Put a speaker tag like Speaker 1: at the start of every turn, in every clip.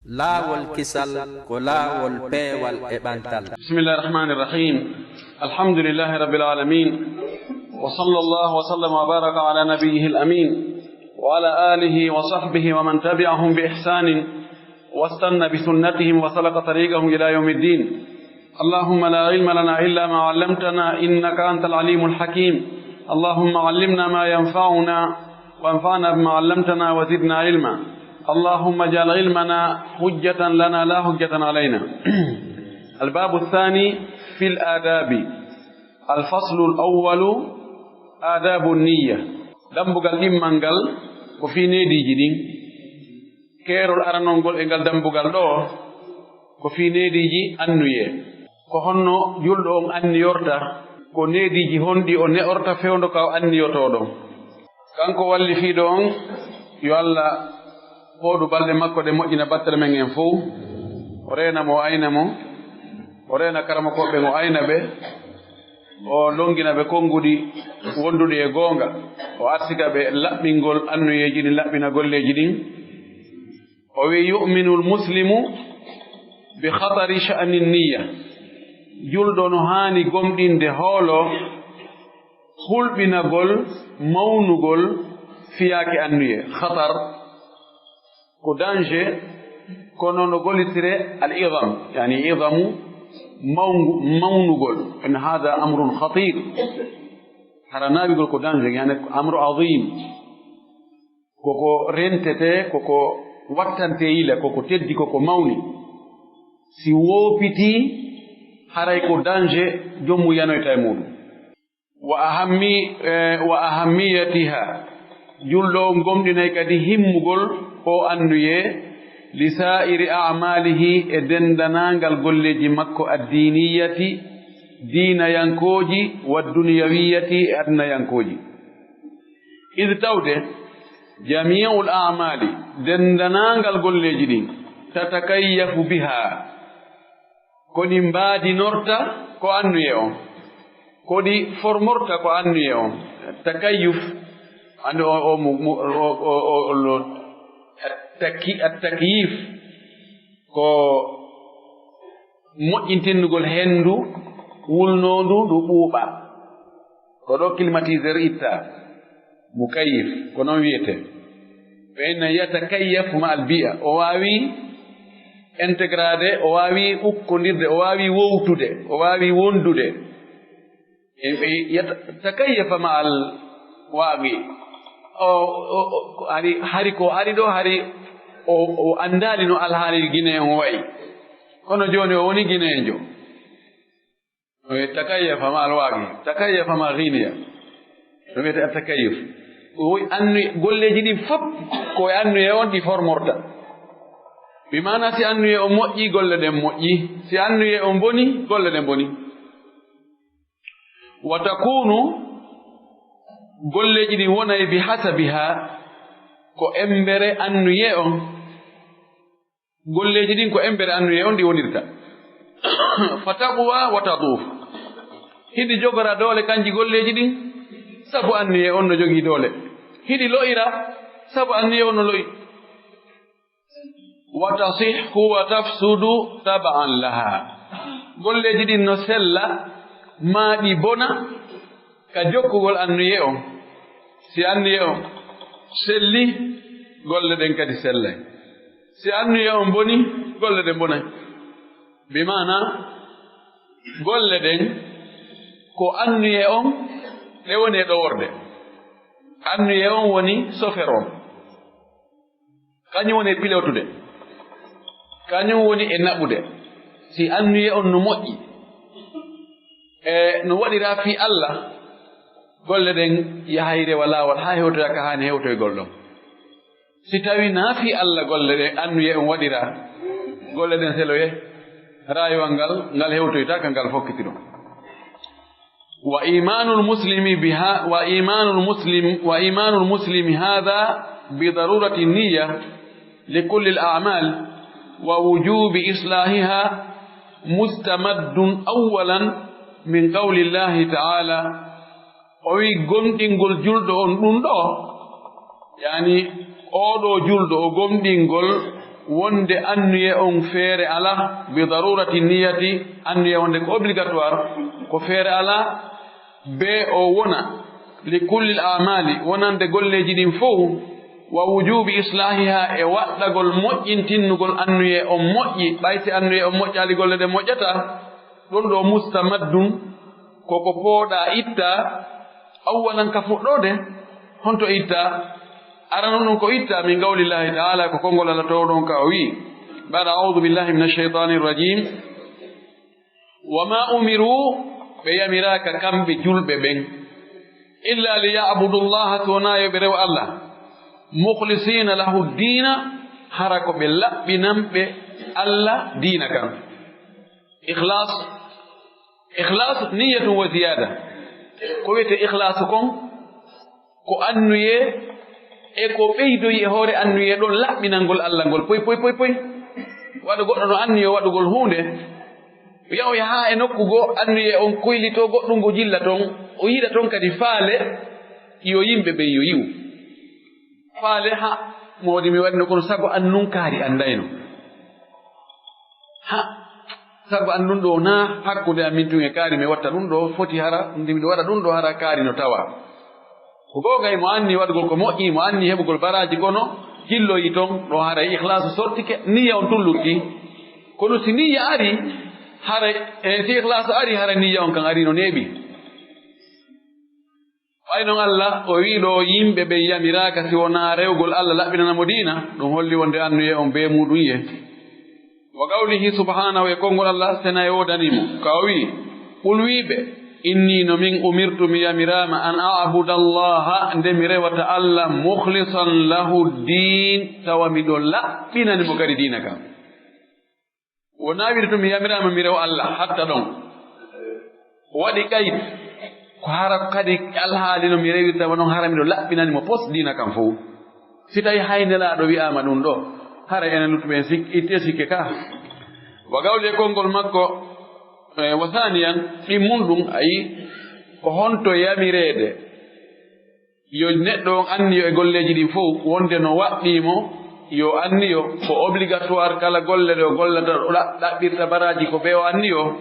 Speaker 1: laawol kisal ko laawol peewal e ɓantal.
Speaker 2: Bismillahir Rahmanir Rahim. Alhamdulillahi Rabbil Alamin. Wa sallallahu wa sallama wa baraka ala nabiyyihil amin wa ala alihi wa sahbihi wa man tabi'ahum bi ihsanin واستنى بسنتهم وسلك طريقهم إلى يوم الدين. اللهم لا علم لنا إلا ما علمتنا إنك أنت العليم الحكيم. اللهم علمنا ما ينفعنا وانفعنا بما علمتنا وزدنا علما. اللهم اجعل علمنا حجة لنا لا حجة علينا. الباب الثاني في الآداب. الفصل الأول آداب النية. دمبغال إمانغال وفي نيدي جدين keerol aranongol e ngal dambugal ɗo ko fi neediji annuye ko honno julɗo on anniyorta ko neediji honɗi o ne'orta fewndo ka o anniyotoɗon kanko walli fiiɗo on yo Allah hooɗu balɗe makko ɗe moƴƴina battere men en fof o reena mo o ayna mo o reena karama koɓɓe mo ayna ɓe o longina ɓe konnguɗi wonduɗi e goonga o arsika ɓe laɓɓingol annuyeji ɗin laɓɓina golleji ɗin o wi yu'minu lmuslimu bi khatari sha'ni nniya julɗo no haani gomɗinde hoolo hulɓinagol mawnugol fiyaake annuye khatar ko danger kono no gollitire al idam yani idamu mawnugol en hada amrun khatir hara naawigol ko danger yani amru adim koko rentete koko wattante yila koko teddi koko mawni si woopiti haray ko danger jommu yanoyta e muɗum wa ahammiyatiha julɗo o gomɗinay kadi himmugol o annuye li sa'iri a'malihi e dendanangal golleji makko addiniyati dinayankoji wa duniyawiyati e adnayankoji id tawde jami'ul a'mali dendanangal golleji ɗin tatakayyafu biha koɗi mbaadinorta ko annuye on koɗi formorta ko annuye on takayyuf ande attakyif ko moƴƴintinnugol henndu wulnondu ndu ɓuuɓa ko ɗo climatiseur itta mukayyif ko noon wiyete فإن يتكيف مع البيئة أواوي انتقراد أواوي أكندر أواوي ووتود أواوي وندود يتكيف مع الواقع أو هاريكو هاريدو هاري أو أندالينو الهاري جيني هواي كونو جوني أوني جيني جو يتكيف مع الواقع تكيف مع غينيا يتكيف annuye golleji ɗin fop koye annuye on ɗi formorta mi mana si annuye o moƴƴi golle ɗen moƴƴi si annuye o boni golle ɗen boni wa takunu golleji ɗin wonay bi hasabiha ko embere annuye on golleji ɗin ko embere annuye on ɗi wonirta fa taqwa wa taduf hiɗi jogora doole kanji golleji ɗin sabu annuye on no jogii doole hiɗi lo'ira sabu annuye on no lo'i wa tasihhu wa tafsudu taba'an laha golleji ɗin no sella maaɗi bona ka jokkugol annuye on si annuye on selli golle ɗen kadi sellay si annuye on boni golle ɗen bonay bi mana golle ɗen ko annuye on ɗe woni e ɗoworde annuye on woni sofer on kañum woni e pilotude kañum woni e naɓude si annuye on no moƴƴi e no waɗira fi Allah golle ɗen yahayre wa laawol haa hewtoya ka haani hewtoygol ɗon si tawi naa fi Allah golle ɗe annuye on waɗira golle ɗen seloye rayuwal ngal hewtoytaka ngal fokkiti ɗon وإيمان المسلم هذا بضرورة النية لكل الأعمال ووجوب إصلاحها مستمد أولا من قول الله تعالى أوي غمدينغول جولدو أون يعني أودو جولدو غمدينغول wonde annuye on feere ala bi darurati niyati annuye wonde ko obligatoire ko feere ala be o wona li kulli al-a'mali wonande golleji din fof wa wujubi islahiha e waddagol moƴƴintinnugol annuye on moƴƴi ɓayti annuye on moƴƴali golle de moƴƴata ɗon ɗo mustamaddun koko pooɗa itta awwalan ka fuɗɗode honto itta arano ɗum ko itta min qawlillahi ta'ala ko kongol Allah tawɗon ka o wi ba'da a'udhu billahi minash shaitanir rajim wama umiru ɓe yamiraka kamɓe julɓe ɓen illa liya'budu llaha tonayo ɓe rewa Allah mukhlisina lahu dina hara ko ɓe laɓɓinanɓe Allah dina kan ikhlas niyatun wa ziyada ko wiyete ikhlas kon ko annuye e ko ɓeydoyi e hoore annuye ɗon laɓɓinangol Allah ngol poy waɗa goɗɗo no annuye waɗugol hunde yaw yaha e nokku goo annuye on koylito goɗɗum ngo jilla toon o yiɗa toon kadi faale yo yimɓe ɓen yo yiwu faale ha modi mi waɗino kono sago annun kaari andayno ha sago annun ɗo na hakkude amin tun e kaari mi watta ɗum ɗo foti hara ndi mi waɗa ɗum ɗo hara kaari no tawa ko googay mo anni waɗugol ko moƴƴi mo anni heɓugol baraji kono jilloyi toon ɗo hara ikhlasu sortike niyya on tulluɗɗi kono si niyya ari hara si ikhlasu ari hara niyya on kan ari no neeɓi ɓay noon Allah o wi ɗo yimɓe ɓe yamiraka si wona rewgol Allah laɓɓinanamo diina ɗum holli wonde annuye on be muɗum ye wa qawlihi subhanahu e konngol Allah sena e wodanimo ka o wi ɓul wiɓe inni no min umirtu mi yamirama an a'buda allaha nde mi rewata Allah mukhlisan lahu din tawa miɗo laɓɓinanimo kadi diina kam wona wiide to mi yamirama mi rewa Allah hatta ɗon waɗi kayit ko hara kadi alhaali no mi rewirta wonon hara miɗo laɓɓinanimo pos diina kam fof si tawi haynelaɗo wi'ama ɗum ɗo hara enen luttuɓen itte sikke ka wa gawli e konngol makko wa thaniyan ɗimmun ɗum ayi ko honto yamirede yo neɗɗo on anniyo e golleji ɗin fof wonde no waɗɗimo yo anniyo ko obligatoire kala golle ɗe o gollata ɗaɓɓirta baraji ko ɓe o anniyo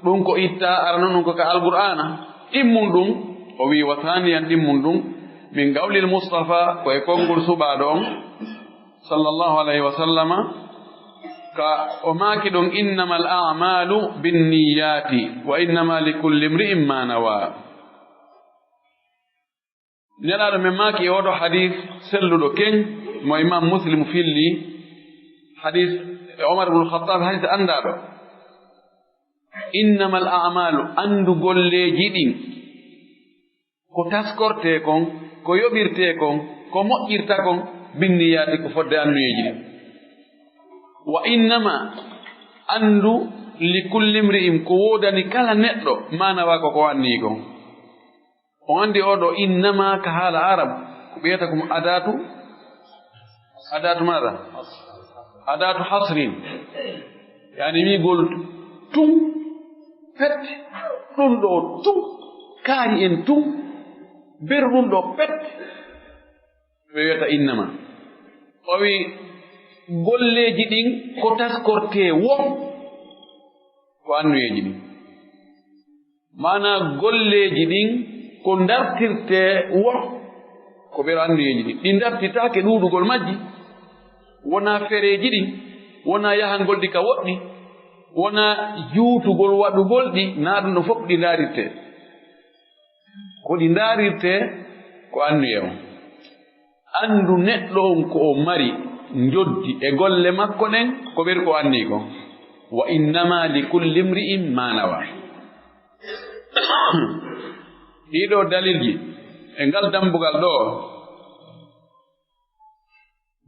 Speaker 2: ɗum ko itta arano ɗum ko ka alqur'ana ɗimmun ɗum o wi wa thaniyan ɗimmun ɗum min gawlil Mustafa ko e konngol suɓaɗo on sallallahu alayhi wa sallama ka o maaki ɗon innama al a'malu binniyati wa innama likulli imri'in ma nawa nelaɗo men maaki e oɗo hadith selluɗo ken mo imam Muslim filli hadith e Omar ibn al-Khattab hadith andaɗo innama al a'malu andu golleji ɗin ko taskorte kon ko yoɓirte kon ko moƴƴirta kon binniyati ko fodde annuyeji ɗin wa innama andu likulli imri'in ko wodani kala neɗɗo manawa ko anni kon on andi oɗo innama ka haala arab ko ɓeyata kom adatu maɗa adatu hasrin yani wigol tum pet ɗum ɗo tum kaari en tum beru ɗum ɗo pet ɓe wiyata innama o wi golleji ɗin ko taskorte wo ko annuyeji ɗin mana golleji ɗin ko dartirte wo ko ɓeɗo annuyeji ɗin ɗi dartitake ɗuɗugol majji wona fereji ɗin wona yahangol ɗi ka woɗɗi wona juutugol waɗugol ɗi na ɗum no fof ɗi darirte ko ɗi darirte ko annuye on andu neɗɗo on ko o mari njoddi e golle makko ɗen ko ɓeri ko anni kon wa innama likulli imri'in ma nawa ɗiɗo dalilji e ngal dambugal ɗo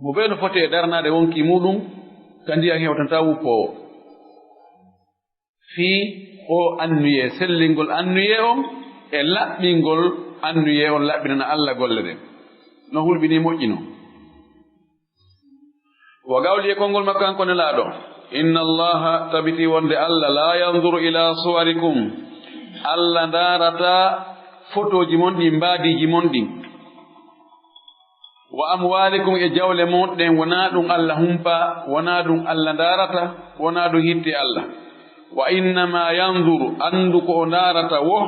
Speaker 2: mo ɓe no foti e darnade wonki muɗum ka ndiyan hewtanta wuppowo fii o annuye sellingol annuye on e laɓɓingol annuye on laɓɓinana Allah golle ɗen no hulɓini moƴƴino wa gawli e konngol makko kanko nelaaɗo inna allaha tabiti wonde Allah la yanzuru ila suwarikum Allah darata photoji mon ɗi mbaadiji mon ɗin wa amwalikum e jawle moɗɗen wona ɗum Allah humpa wona ɗum Allah darata wona ɗum hitti Allah wa innama yanzuru andu ko o darata wo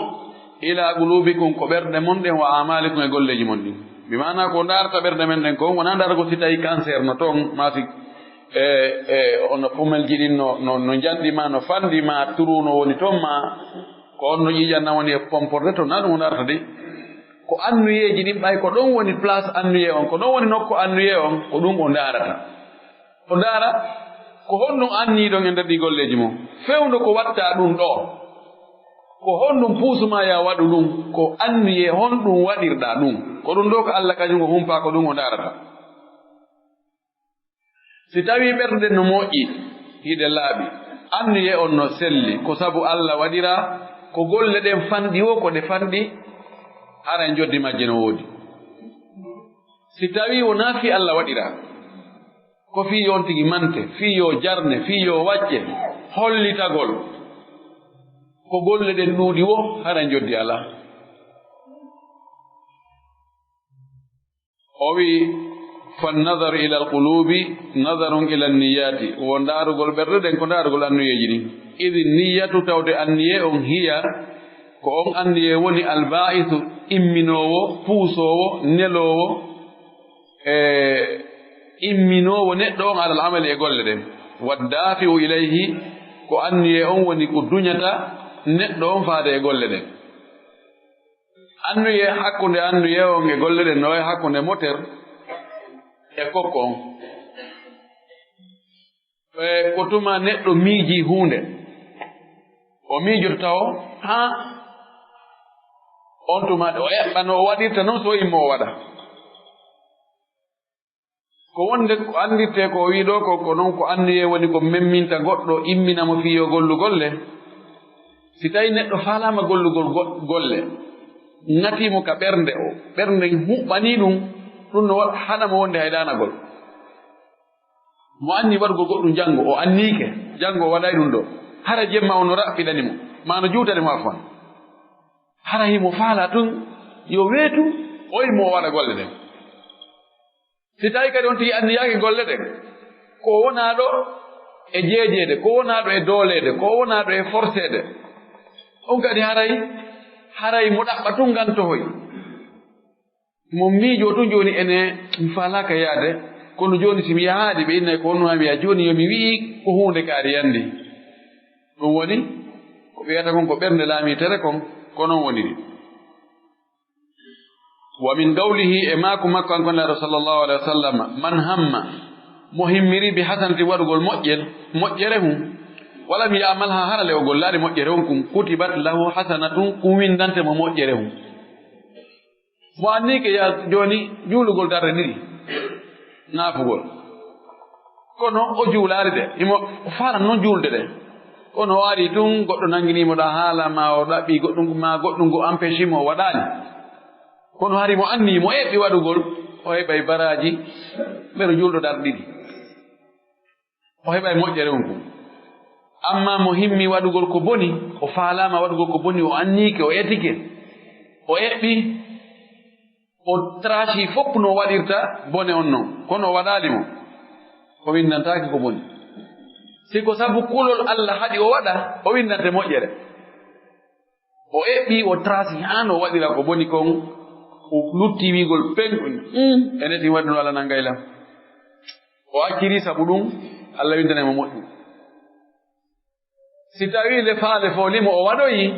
Speaker 2: ila qulubikum ko ɓerɗe mon ɗen wa amalikum e golleji mon ɗin bimana ko darata ɓerɗe men ɗen ko wona dara ko si tawi cancer no toon masi ono pumelji ɗin no janɗima no fandima turu no woni toon ma ko on no ƴiƴanna woni e pomporde to na ɗum o darata de ko annuyeji ɗin ɓay ko ɗon woni place annuye on ko ɗon woni nokku annuye on ko ɗum o darata o dara ko honɗum anniɗon e nder ɗi golleji mum fewndo ko watta ɗum ɗo ko honɗum puusuma ya waɗu ɗum ko annuye honɗum waɗirɗa ɗum ko ɗum ɗo ko Allah kañum ko humpa ko ɗum o darata si tawi ɓerɗe no moƴƴi hiɗe laaɓi annuye on no selli ko sabu Allah waɗira ko golle ɗen fanɗi wo ko ɗe fanɗi hara en joddi majje no woodi si tawi wona fi Allah waɗira ko fi on tigi mante fi yo jarne fi yo wacce hollitagol ko golle ɗen ɗuuɗi wo hara en joddi Allah o wi fannadaru ila alqulubi nadarun ila anniyati wo ndaarugol ɓerɗe ɗen ko ndaarugol annuyeji ɗin idi niyatu tawde anniye on hiya ko on anniye woni albaisu imminowo puusowo nelowo imminowo neɗɗo on alal amali e golle ɗen waddafi'u ilayhi ko anniye on woni ko duñata neɗɗo on faade e golle ɗen annuye hakkunde annuye on e golle ɗen no wayi hakkunde moteur e kokko on ko tuma neɗɗo miiji hunde o miijoto taw ha on tumaɗe o eɓɓano o waɗirta noon so immo o waɗa ko wonde ko andirte ko wiɗo ko noon ko annuye woni ko memminta goɗɗo imminamo fiyo gollugolle si tawi neɗɗo faalama gollugol golle ŋatimo ka ɓernde o ɓernde huɓɓani ɗum no haɗamo wonde haydanagol mo anni waɗugol goɗɗum janngo o annike janngo o waɗay ɗum ɗo hara jemma o no raɓɓiɗanimo ma no juutade mo afan hara himo faala tun yo weetu o yimo o waɗa golle ɗen si tawi kadi on tigi anniyaaki golle ɗen ko wonaa ɗo e jeejeede ko wonaa ɗo e dooleede ko wonaa ɗo e forceede on kadi haray mo ɗaɓɓa tun ngantohoy mo miijo tun jooni ene mi faalaaka yaade kono jooni si mi yahaadi ɓe innayi ko wonno mi wiya jooni yo mi wi'i ko huunde kaari yanndi ɗum woni ko wiyata kon ko ɓernde laamitere kon ko noon woni ɗi wa min qawlihi e maako makko an konnaɗo sallllahu alayhi wa sallam man hamma mo himmiri bi hasanati waɗugol moƴƴere hum wala mi yamal ha harale o gollaade moƴƴere on kum kutibat lahu hasanatun kum windante mo moƴƴere hum mo annike ya jooni juulugol darde ɗiɗi naafugol kono o juulaari de imo faala noon juulde ɗe kono o ari tun goɗɗo nanginimo ɗa haala ma o ɗaɓɓi goɗɗum ma goɗɗum go empêche mo o waɗaani kono hari mo anni mo eɓɓi waɗugol o heɓay baraji ɓero julɗo darɗe ɗiɗi o heɓay moƴƴere on kum amma mo himmi waɗugol ko boni o faalama waɗugol ko boni o annike o etike o eɓɓi o traci fopp no waɗirta bone on noon kono o waɗali mo o windantaki ko boni siko sabu kulol Allah haɗi o waɗa o windante moƴƴere o eɓɓi o traci han o waɗira ko boni kon o lutti wigol penɗum ene tin waɗi no Allah nangaylam o acciri sabu ɗum Allah windanemo moƴƴum si tawi le faale folimo o waɗoyi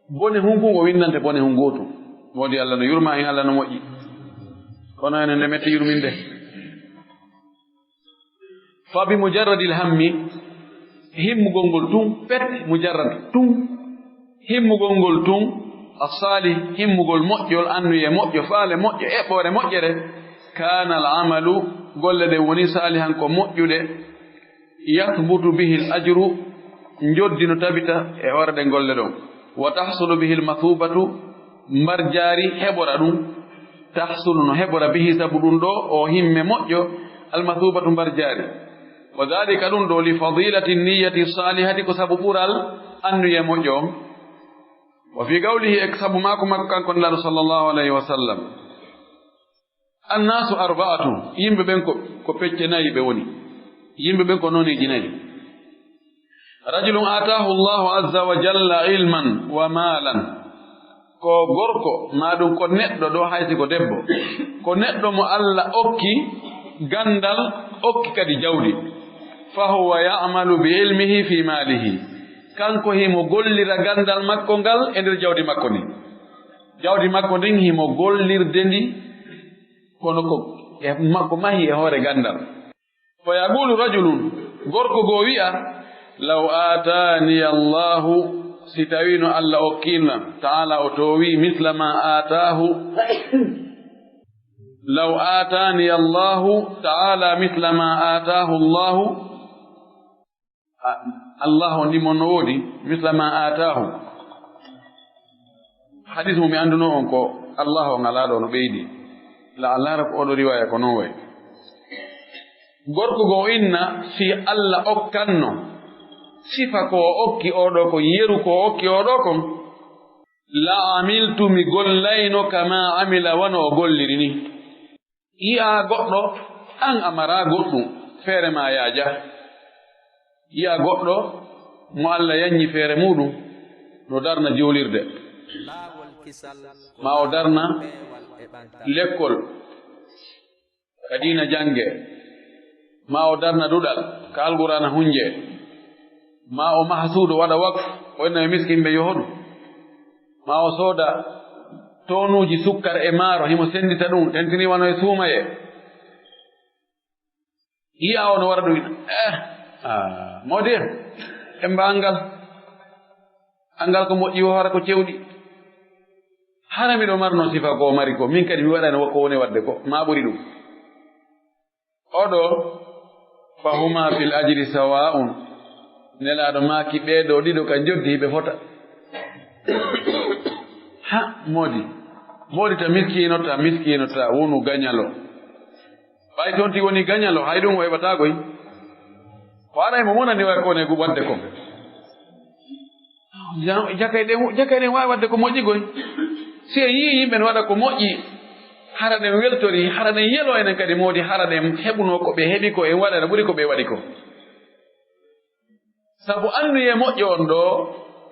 Speaker 2: bone hunkun o windante bone hun gootum woodi Allah no yurma hen Allah no moƴƴi kono enen nde metti yurminde fa bi mujarradil hammi himmugol ngol tun pet mujarrad tun himmugol ngol tun asali himmugol moƴƴol annuye moƴƴo faale moƴƴo eɓɓore moƴƴere kana al amalu golle ɗe woni salihan ko moƴƴuɗe yathbutu bihi l ajru njoddi no tabita e warde golle ɗon wa tahsulu bihi l mathubatu mbar jaari heɓora ɗum tahsulu no heɓora bihi sabu ɗum ɗo o himme moƴƴo almathubatu mbar jaari wa dhalika ɗum ɗo li fadilati niyati salihati ko sabu ɓural annuye moƴƴo on wa fi qawlihi e sabu maako makko kanko nelaɗo sallllahu alayhi wa sallam annasu arba'atu yimɓe ɓen ko pecce nayi ɓe woni yimɓe ɓen ko noneji nayi rajulun atahu llahu azza wa jalla ilman wa malan ko gorko maɗum ko neɗɗo ɗo hayti ko debbo ko neɗɗo mo Allah okki gandal okki kadi jawdi fahuwa ya'malu bi ilmihi fi malihi kanko himo gollira gandal makko ngal e nder jawdi makko ni jawdi makko ndin himo gollirde ndi kono ko e makko mahi e hoore gandal fa yaqulu rajulun gorko goo wi'a law atani allahu si tawino Allah okkina ta'ala o towi misla ma atahu law atani allahu ta'ala misla ma atahu allahu Allah ndimo no woodi misla ma atahu hadis mo mi anduno on ko Allah o ngalaɗo no ɓeydi la Allah ko oɗo riwaya ko non way gorko go inna si Allah okkanno sifa ko okki oɗo ko yeru ko okki oɗo kon la amiltu mi gollayno kama amila wano o golliri ni yi'a goɗɗo an amara goɗɗum feere ma yaaja yi'a goɗɗo mo Allah yanyi feere muɗum no darna jowlirde ma o darna lekkol kadina jange ma o darna duɗal ka alqur'ana hunje ma o maha suudu waɗa waqf o inna miskinɓe yohoɗu ma o sooda tonuji sukkar e maaro himo sendita ɗum tentini wano e suumaye yi'a o no wara ɗum modir emba angal ko moƴƴi hoore ko cewɗi hara miɗo marno sifa ko mari ko min kadi mi waɗani ko woni wadde ko ma ɓuri ɗum oɗo fahuma fil ajri sawa'un nelaɗo maaki ɓeeɗo ɗiɗo ka joddi hiɓe fota ha moodi ta miskinota wonu gañalo ɓay toon ti woni gañalo hay ɗum o heɓatakoy o araymo monani way kone wadde ko jakayɗen wawi wadde ko moƴƴigoy si e yii yimɓe ne waɗa ko moƴƴi hara ɗen weltori hara ɗen yelo enen kadi moodi hara ɗen heɓuno ko ɓe heɓi ko en waɗa no ɓuri ko ɓe waɗi ko sabu annuye moƴƴo on ɗo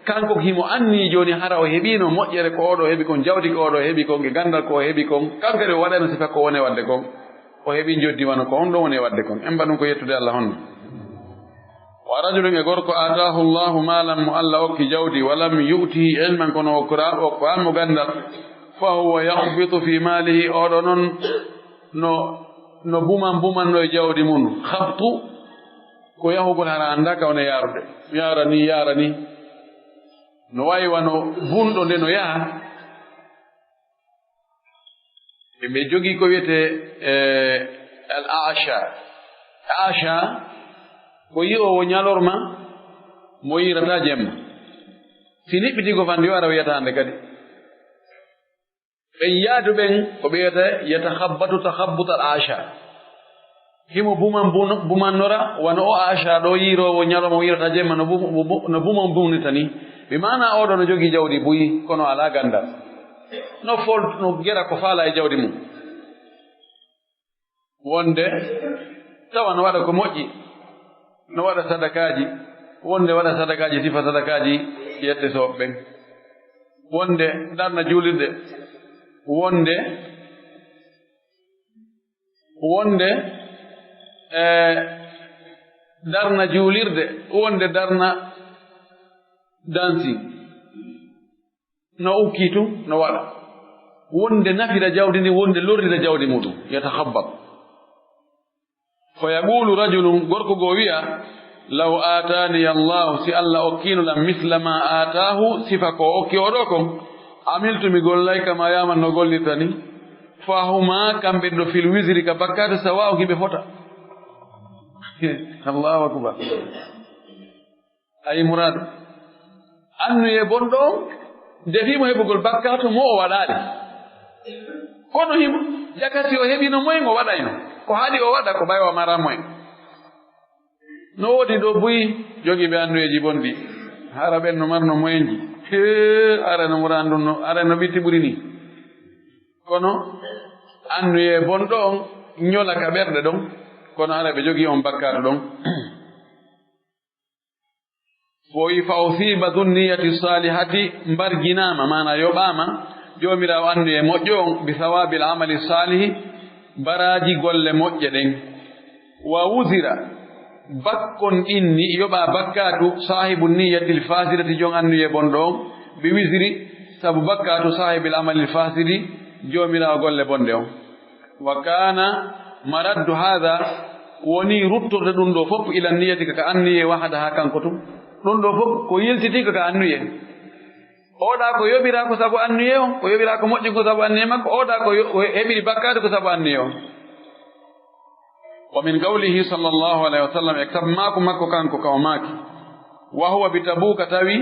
Speaker 2: kanko himo anni joni hara o heɓino moƴƴere ko oɗo heɓi kon jawdi ko oɗo heɓi kon e gandal ko o heɓi kon kanko kadi o waɗano sifa ko wone wadde kon o heɓi joddi wano ko on ɗo woni wadde kon en mbaɗum ko yettude Allah honno wa rajulun e gorko atahu llahu malam mo Allah okki jawdi walam yu'tihi ilman kono okko anmo gandal fa huwa yahbitu fi malihi oɗo noon no bumanno e jawdi mum habtu ko yahugol hara andaka wona yarude yarani no wayi wano bunɗo nde no yaha ɓe jogii ko wiyete al asha ko yi'owo ñalorma mo yirata jemma si niɓɓiti ko fande yo ara wiyatande kadi ɓen yaadu ɓen ko ɓe wiyata yatahabbatu tahabbuta al asha himo bumannora wano o asha ɗo yirowo ñalorma mo yirata jemma no buman bumnita ni ɓe mana oɗo no jogii jawdi buyi kono ala gandal no gera ko faala e jawdi mum wonde tawa no waɗa ko moƴƴi no waɗa sadakaji wonde waɗa sadakaji sifa sadakaji yette sooɓe ɓen wonde darna juulirde wonde darna juulirde wonde darna dansi no ukki tum no waɗa wonde nafira jawdi ndi wonde lorrira jawdi muɗum yatahabbat fa yaqulu rajulun gorko goo wi'a law atani allahu si Allah okkinoɗam misla ma atahu sifa ko okki oɗo kon amiltu mi gollay kama yaman no gollirta ni fahuma kamɓe ɗo fil wisri ka bakkate sawa hiɓe fota allahu akbar ayi mourado annuye bonɗo on defimo heɓugol bakkato mo o waɗaɗi kono himo jakati o heɓino moyen o waɗayno ko haɗi o waɗa ko ɓaywa mara moyen no woodi ɗo buyi jogiiɓe annuyeji bonɗi hara ɓen no marno moyenji ara no murandunno ara no ɓitti ɓuri ni kono annuye bonɗo on ñola ka ɓerɗe ɗon kono hara ɓe jogii on bakkaatu ɗon wo wi fa usiba dunniyati salihati mbarginaama mana yoɓaama joomiraawo annuye moƴƴo on bi sawabil amali salihi baraaji golle moƴƴe ɗen wa wusira bakkon ɗinni yoɓaa bakkaatu sahibu niyatil fasidati jon annuye bonɗo on bi wisiri sabu bakkaatu sahibil amalil fasidi joomiraawo golle bonde on wa kana maraddu hada woni ruttorde ɗum ɗo fof ila niyati kaka annuye wahada ha kanko tum ɗum ɗo fof ko yiltitii kaka annuye oɗa ko yoɓiraa ko sabu annuye on ko yoɓiraa ko moƴƴi ko sabu annuye makko oɗa ko heɓiri bakkaatu ko sabu annuye on wa min qawlihi sallallahu alayhi wa sallam e tab maako makko kanko ka o maaki wa huwa bi tabuka tawi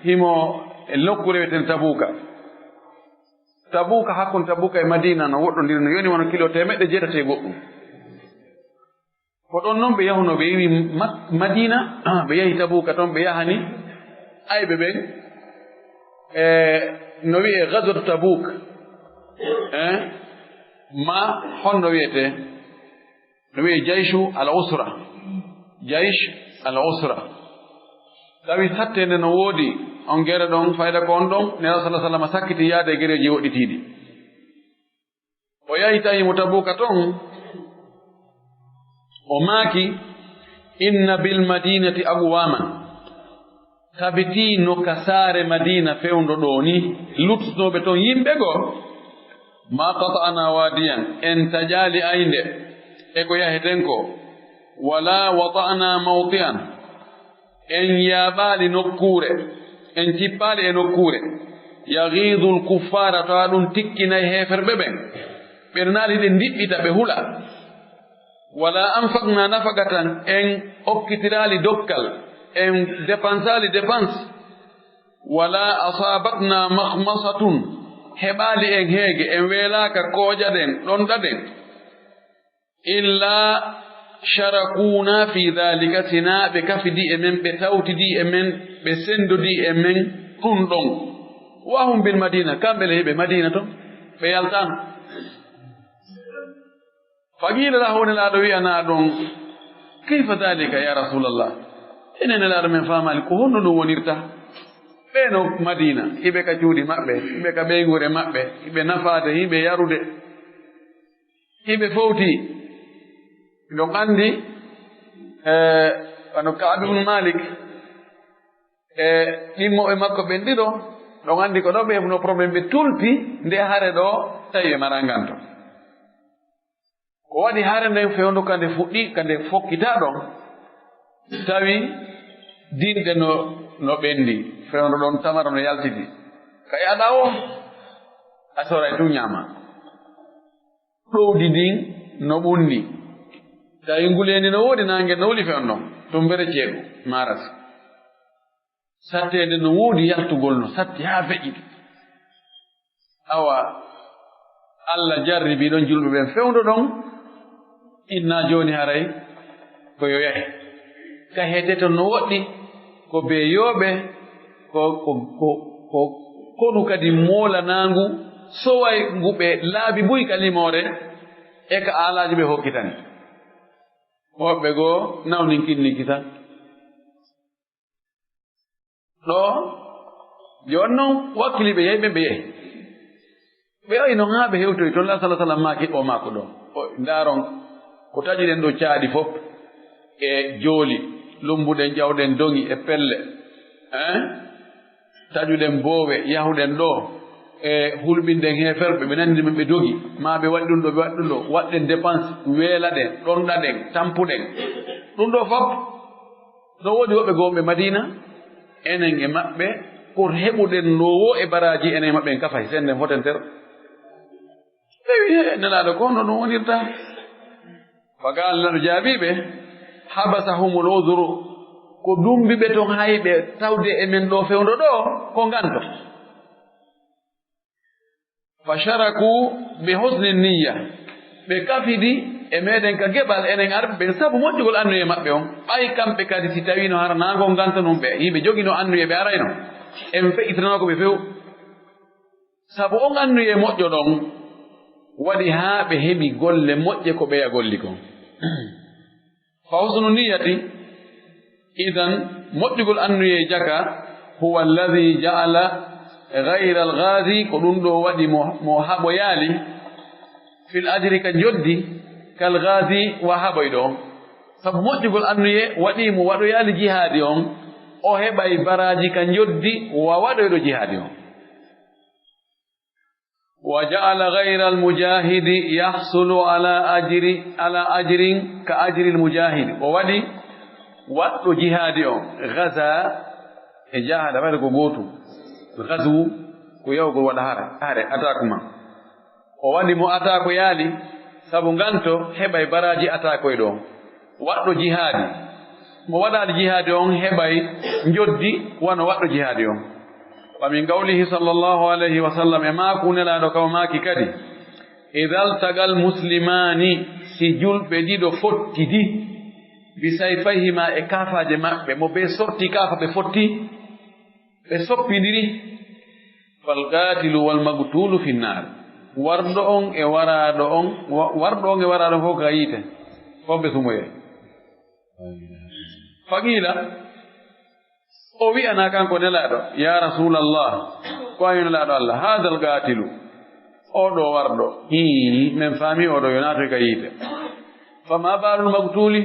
Speaker 2: himo e nokkure wiyeten tabuka hakkon tabuka e madina no woɗɗodiri no yoni wono kilo 100 goɗɗum ko ɗon noon ɓe yahuno ɓe yiwi madina ɓe yahi tabuka toon ɓe yahani ayɓe ɓen no wiye gazwatu tabuk ma honno wiyete no wiye jaysh al usra tawi sattende no woodi on gere ɗon fayda ko on ɗon nera sallah sallam sakkiti yaade e gereji woɗɗitiiɗi o yahi tawimo tabuka toon o maaki inna bil madinati aqwaman tabiti no ka saare madina fewndo ɗo ni luttunoɓe toon yimɓe goo ma qata'ana wadiyan en tajaali aynde e ko yaheten ko wala wata'na mawti'an en yaaɓaali nokkuure en cippaali e nokkuure yagiidu lkuffara tawa ɗum tikkinayi heeferɓe ɓen ɓernaali ɗe ndiɓɓita ɓe hula wala anfaqna nafagatan en okkitiraali dokkal en dépensaali dépense wala asabatna mahmasatun heɓaali en heege en weelaaka koojaɗen ɗonɗaɗen illa sharakuna fi dhalika sina ɓe kafidi e men ɓe tawtidi e men ɓe sendodi e men ɗum ɗon wahum bil madina kamɓe le heɓe madina to ɓe yaltano faqila lahu nelaɗo wiyana ɗon kayfa dhalika ya rasulallah enen nelaɗo men famali ko honno ɗum wonirta ɓeno madina hiɓe ka cuuɗi maɓɓe hiɓe ka ɓeygure maɓɓe hiɓe nafade hiɓe yarude hiɓe fowti ɗon anndi wano Ka'ab ibn Malik e ɗimmoɓe makko ɓen ɗiɗo ɗon anndi ko ɗo ɓe no probléme ɓe tulpi nde hare ɗo tawi ɓe maranganto ko waɗi hare nden fewndu kande fuɗɗi kande fokkita ɗon tawi dinɗe no ɓendi fewndu ɗon tamara no yaltiti ka yaɗa o a soray tun ñaama ɗowdi ndin no ɓundi tawi ngulendi no woodi nangue no wuli fewn ɗon tum bere ceeɗu marata sattede no woodi yaltugol no satti haa feƴƴi awa Allah jarribi ɗon julɓe ɓen fewndu ɗon inna jooni haray ko yo yahe ka heete ton no woɗɗi ko beeyooɓe ko konu kadi moolanangu soway nguɓe laabi buy ka limore e ka alaaji ɓe hokkitani woɓɓe goo nawninkinninki tan ɗo jooni noon wakkili ɓe yehi ɓe yehi ɓe yoyi noon haa ɓe hewtoyi toon la salah sallam maaki o maako ɗo ndaaron ko taƴiɗen ɗo caaɗi fof e jooli lumbuɗen ƴawɗen doŋi e pelle taƴuɗen boowe yahuɗen ɗo e hulɓinɗen heeferɓe ɓe nanndi men ɓe dogi ma ɓe waɗi ɗum ɗo ɓe waɗi ɗum ɗo waɗɗen dépense weelaɗen ɗonɗaɗen tampuɗen ɗum ɗo fof no woodi woɓɓe gomɓe madina enen e maɓɓe pour heɓuɗen nowo e baraji enen e maɓɓe en kafay senden foten ter ɓe wi nelaɗo ko no ɗum wonirta fagal neɗo jaabiɓe habasahumul udru ko dumbiɓe ton hayɓe tawde e men ɗo fewndo ɗo ko nganto fasharaku bi husni niyya ɓe kafidi e meɗen ka geɓal enen arɓe ɓen sabu moƴƴugol annuye maɓɓe on ɓay kamɓe kadi si tawino hara nangol nganta num ɓe yimɓe jogino annuye ɓe arayno en feƴƴitanoko ɓe few sabu on annuye moƴƴo ɗon waɗi haa ɓe heɓi golle moƴƴe ko ɓeya golli kon fa husnu niyati idan moƴƴugol annuye jaka huwa alladi ja'ala gayra alghazi ko ɗum ɗo waɗi mo haɓo yaali fil ajri ka joddi kal ghazi wa haɓoyɗo on sabu moƴƴugol annuye waɗi mo waɗo yaali jihaadi on o heɓay baraji ka joddi wa waɗoyɗo jihaadi on wa ja'ala gayra almujahidi yahsulu ala ajrin ka ajri almujahidi o waɗi waɗɗo jihaadi on gaza e jahada waɗa ko gootum gazu ko yawgol waɗa hare attaque ma o waɗi mo attaque yaali sabu nganto heɓay baraji attaque ɗo waɗɗo jihaadi mo waɗaali jihaadi on heɓay joddi wano waɗɗo jihaadi on wa min qawlihi sallallahu alayhi wa sallam e maako nelaaɗo kaw maaki kadi idha altagal muslimani si julɓe ɗiɗo fottidi bisayfayhima e kaafaje maɓɓe mo ɓe sorti kaafa ɓe fotti ɓe soppidiri falqatilu walmaqtulu fi nnar warɗo on e waraaɗo on fof ka yiite fof ɓe sumoye faqila o wi'ana kanko nelaaɗo ya rasulallah ko ayi nelaaɗo allah hada alqatilu oɗo warɗo min faami oɗo yo naatoy ka yiite fama baalul maqtuli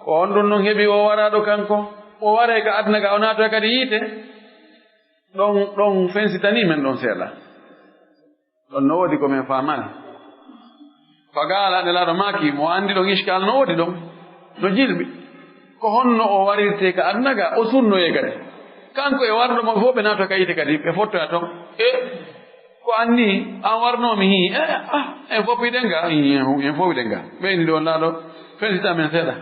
Speaker 2: ko on ɗon noon heɓi o waraaɗo kanko o ware ka adna ka o naatoy kadi yiite ɗon fensitani men ɗon seeɗa ɗon no woodi ko min faamani fagaala nelaaɗo maaki mo anndi ɗon iskal no woodi ɗon no jilɓi ko honno o warirte ka adnaga o sunnoye kadi kanko e warɗo mo fof ɓe naato ka yite kadi ɓe fottoya ton ko anni an warnomi en fopiɗen ga en fofiɗen ga ɓeyni ɗo laaɗo fensita men seeɗa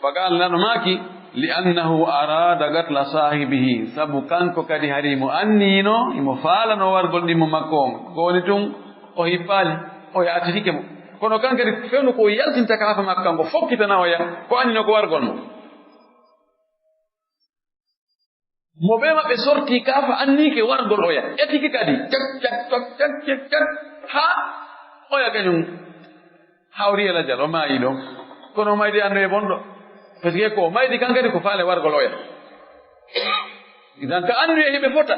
Speaker 2: fagaala nelaaɗo maaki li annahu arada gatla sahibihi sabu kanko kadi hari mo annino imo faalano wargol ɗimmo makko on ko woni tun o hippaali o yaatatike mo kono kan kadi fewno ko yaltinta kaafa makko kanko fokkitana oya ko annino ko wargol mo mo ɓe maɓɓe sorti kaafa annike wargol oya etike kadi cak ha oya kañum hawri ela jal o maayi ɗon kono mayde andu e bonɗo par ce que ko maydi kan kadi ko faale wargol oya idan ka andu e heɓe fota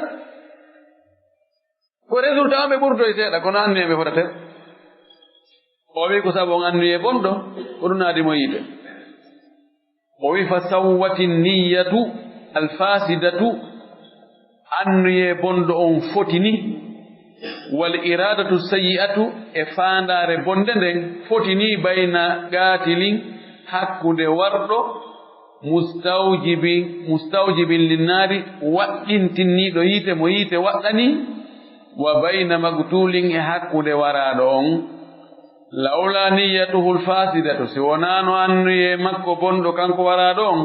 Speaker 2: ko résultat ɓe ɓurdoye seeɗa kono andu e ɓe fotaten o wi ko sabu on andu e bonɗo ko ɗum naadimo yiide o wi fa sawwati niyatu alfasidatu annuye bonɗo on fotini wal iradatu sayyi'atu e faandare bonde nden fotini bayna gatilin hakkude warɗo mustawjibin linnaari waɗɗintinniɗo yiite mo yiite waɗɗani wa bayna magtulin e hakkude waraaɗo on lawla niyatuhu alfasidatu si wonano annuye makko bonɗo kanko waraaɗo on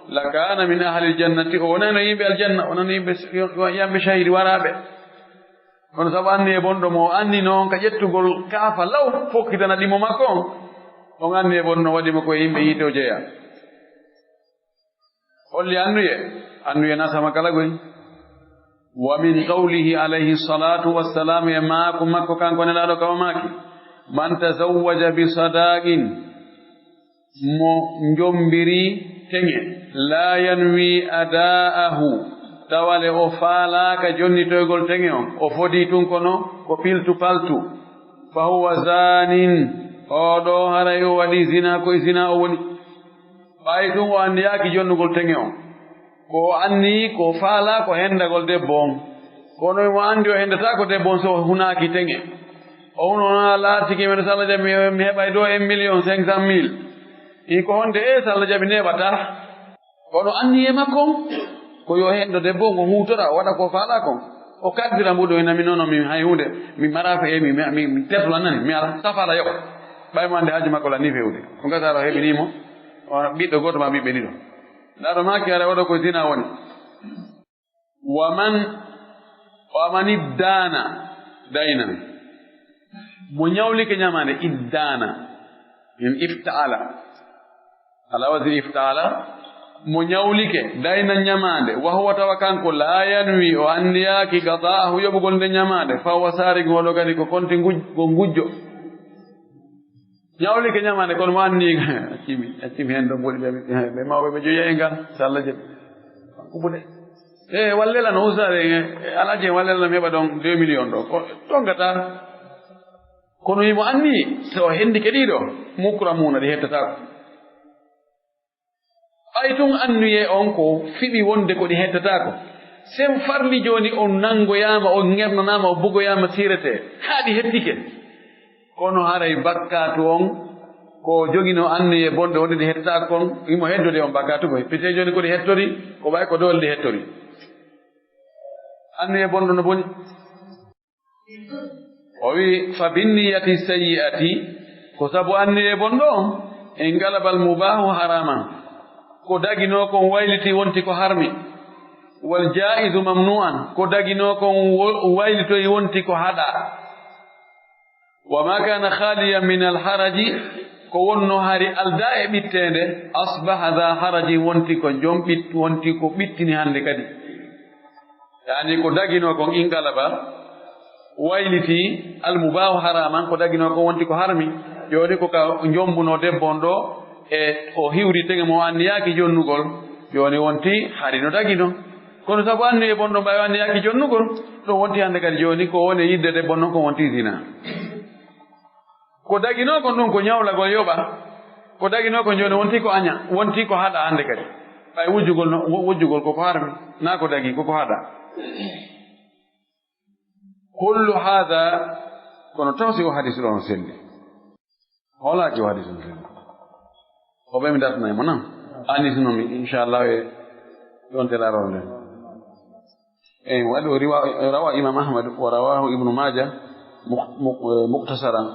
Speaker 2: lakana min ahli ljannati o wonano yimɓe aljanna wonano yamɓe shahidi waraɓe kono sabu anni e bonɗo mo o anni noon ka ƴettugol kaafa law fokkitana ɗimo makko on anni e bonno waɗimo koye yimɓe yiite o jeeya holli annuye nasama kala goy wa min qawlihi alayhi salatu wassalam e maako makko kanko nelaɗo kawa maaki man tazawwaja bi sadaqin mo jombiri teŋe la yanwi ada'ahu tawale o faalaaka jonnitoygol teŋe on o fodi tun kono ko piltu paltu fa huwa zanin oɗo haray o waɗi zina koye zina o woni ɓayi tun o anniyaaki jonnugol teŋe on ko o anni ko faala ko hendagol debbo on kono mo anndi o hendata ko debbo on so hunaaki teŋe o hunona laartiki mene so Allah jaɓi mi heɓay ɗo 1,500,000 ko honde so Allah jaɓi neɓata kono anni e makko ko yo henɗo debbo ngo huutora o waɗa ko faala kon o kaddira mbuɗo ena mi nono mi hay hunde mi marafa mi tertola nani mi ala safara yo ɓaymo ande haji makko lani fewde ko gasara o heɓinimo ɓiɗɗo goto ma ɓiɓɓe ɗiɗo ndaɗo maki ara waɗa ko zina woni waman iddana daynan mo ñawlike ñamande iddana min ifta'ala ala wasiri ifta'ala mo nyawlike dayna nyamande wa huwa tawakanko la yanwi o andiyaki qada'ahu yobugol de nyamande fa wasari godo kadi ko konti ngujjo nyawlike nyamande kon wanni acimi hen do boli be mawbe be joye ngal salla je kubude wallela no usare alaje wallela meba don 2 million do ko tongata kono yimo anni so hendi kedido mukramuna de hettata ay tun annuye on ko fibi wonde ko di hettata ko sem farli joni on nangoyama on ngernanama o bugoyama sirete haadi hettike kono haray bakkatu on ko jogino annuye bonde wonde di hettata kon imo heddode on bakkatu ko pete joni ko di hettori ko bay ko dolde hettori annuye bondo no boni o wi fa binniyati sayyi'ati ko sabu annuye bondo en galabal mubahu haraman ko dagino kon wayliti wonti ko harmi wal jaizu mamnu'an ko dagino kon waylito wonti ko hada wa ma kana khaliyan min al haraji ko wonno hari alda e bittende asbaha dha haraji wonti ko jombit wonti ko bittini hande kadi yani ko dagino kon ingalaba wayliti al mubahu haraman ko dagino ko wonti ko harmi joni ko ka jombuno debbondo e o hiwri tege mo anniyaki jonnugol joni wonti harino dagino kono sabu anni e bondo mbawi anniyaki jonnugol to wonti hande kadi joni ko woni yidde de bonno ko wonti zina ko dagino ko ɗum ko ñawlagol yoɓa ko dagino ko joni wonti ko aña wonti ko haɗa hande kadi ɓay wujjugol koko harmi na ko dagi koko haɗa kullu hada kono tawsi o hadis ɗo on selli holaki o hadis on selli o ɓe mi dartanayi mo nan anisinomi inchallah e ɗontelarole eyi waɗi o rawa imam ahmad wa rawahu ibnu maja muktasaran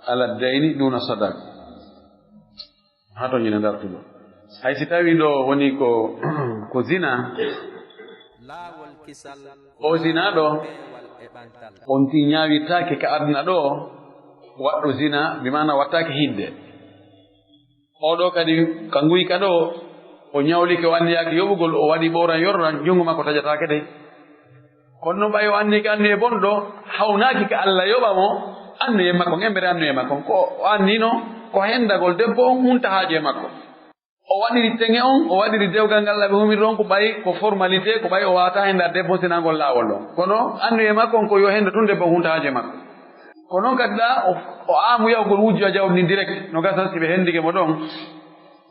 Speaker 2: ala dayni duna sadak hato ñine dartuɗo hay si tawi ɗo woni ko zina o zina ɗo on ti ñawitake ka aduna ɗo waɗɗo zina bimana wattake hidde oɗo kadi ka nguyka ɗo o ñawlike o anniyaki yoɓugol o waɗi ɓoran yorran jungo makko tajatake de kono no ɓayi o annike annuye bonɗo hawnaki ka Allah yoɓa mo annuye makko ngembere annuye makko ko o annino ko hendagol debbo on hunta haaje makko o waɗiri teŋe on o waɗiri dewgal ngal laɓe humiri ɗon ko ɓayi ko formalité ko ɓayi o wawata henda debbo sinagol laawol ɗon kono annuye makko on ko yo henda tun debbo hunta haaje makko ko noon kadi ɗa o aamu yawgol wujjo jawdi ni direct no gasa si ɓe hendike mo ɗon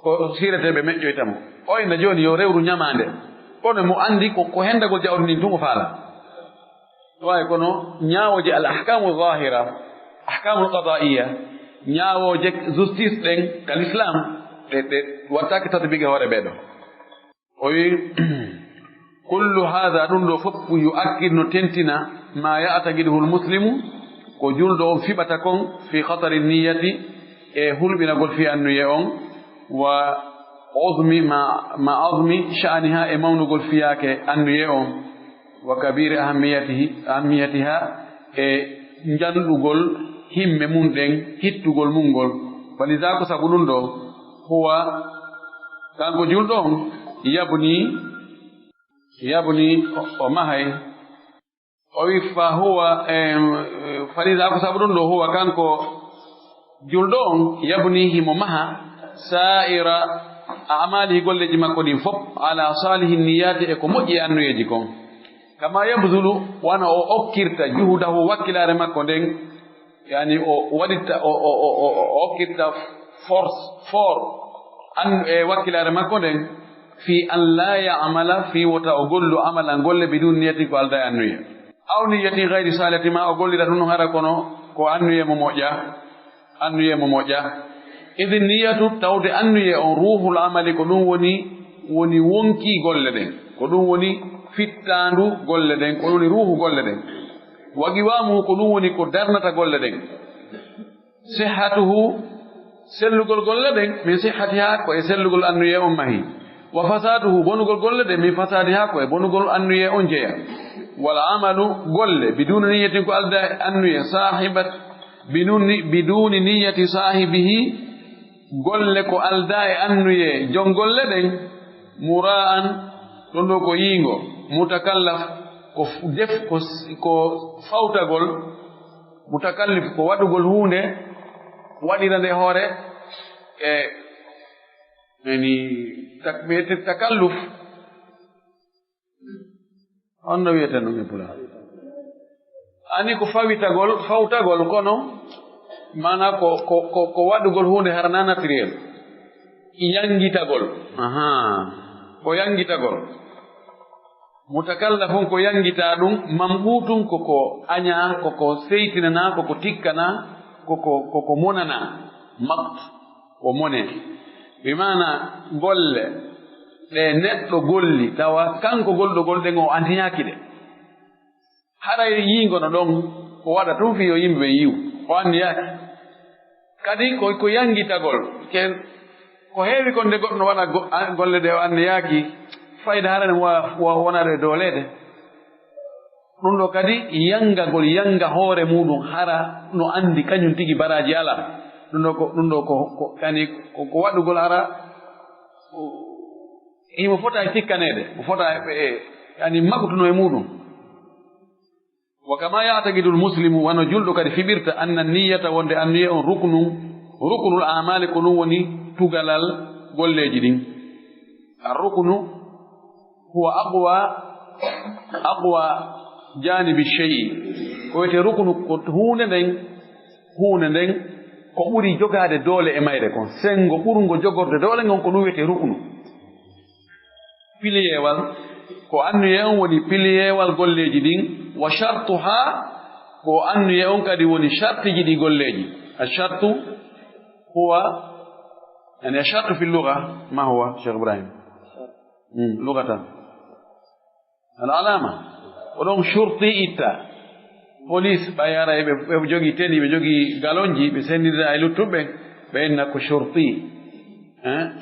Speaker 2: ko sireteɓe meƴƴoytamo o ina joni yo rewru ñamande kono mo andi ko hendagol jawdi ndin tun o faala wawi kono ñaawoje al ahkamu zahira ahkamu qadaiya ñaawoje justice ɗen kal islam ɗe wattake tatbigue hoore ɓeɗo o wi kullu hada ɗum ɗo fof yu'akkid no tentina ma ya'taqiduhu lmuslimu ko julɗo on fiɓata kon fi khatari niyati e hulɓinagol fi annuye on wa uzmi ma azmi sha'niha e mawnugol fiyake annuye on wa kabiri ahamiyatiha e janɗugol himme mum ɗen hittugol mum ngol walisa ko sabu ɗum ɗo huwa kanko julɗo on yabni o mahay o wi fa huwa falisa ko sabu ɗum ɗo huwa kanko julɗo on yabni himo maha sa'ira amalihi golleji makko ɗin fof ala salihi niyati e ko moƴƴi annuyeji kon kama yabzulu wana o okkirta juhudahu wakkilare makko nden yani o waɗitta o okkirta fort e wakkilare makko nden fi an la ya'mala fi wota o gollu amalan golle bidun niyati ko alda e annuye aw niyati gayri salati ma o gollira ɗum hara kono ko annuye mo moƴƴa idin niyatu tawde annuye on ruhul amali ko ɗum woni wonki golle ɗen ko ɗum woni fittandu golle ɗen ko woni ruhu golle ɗen waqiwamuhu ko ɗum woni ko darnata golle ɗen sihhatuhu sellugol golle ɗen min sihhatiha ko e sellugol annuye on mahi wa fasaduhu bonugol golle ɗen min fasadiha ko e bonugol annuye on jeeya wal amalu golle biduni niyatin ko alda annuye sahibat biduni niyati sahibihi golle ko alda e annuye jon golle ɗen mura'an ɗon ɗo ko yiingo, mutakallaf ko fawtagol, mutakallif ko waɗugol hunde waɗira nde hoore wiyete takalluf on no wiyete ɗum e pula ani ko fawtagol kono mana ko waɗugol hunde harana naturel yangitagol ko yangitagol mutakallafun ko yangita ɗum mamɓutum koko aña koko seytinana koko tikkana koko monana makt ko mone bimana golle ɗe neɗɗo golli tawa kanko golɗo golɗen o andiyaki ɗe haɗa yiingono ɗon o waɗa tum fiyo yimɓe yiw o andiyaki kadi ko yangitagol ko heewi ko nde goɗɗo waɗa golle ɗe o andiyaki fayda harane wonare doolede ɗum ɗo kadi yanga hoore muɗum hara no andi kañum tigi baraji ala ɗum ɗo ko kani ko waɗugol hara himo fota e tikkanede mo fota yani maɓutuno e muɗum wa kama ya'taqidul muslimu wano julɗo kadi fiɓirta anna niyata wonde anniye on ruknul amali ko ɗum woni tugalal golleji ɗin arruknu huwa aqwa janibi shay'i ko wiyete ruknu ko hunde nden ko ɓuri jogade doole e mayre kon sengo ɓurgo jogorde doole ngon ko ɗum wiyete ruknu piliyewal ko annuye on woni piliyewal golleji ɗin wa shartuha ko annuye on kadi woni shartiji ɗi golleji ashartu huwa yani ashartu fi lugha ma huwa Cheikh Ibrahim lughatan al'alama oɗon shurti itta police ɓayara ɓe jogi teni ɓe jogi galonji ɓe sendidira e luttuɓe ɓe inna ko shurti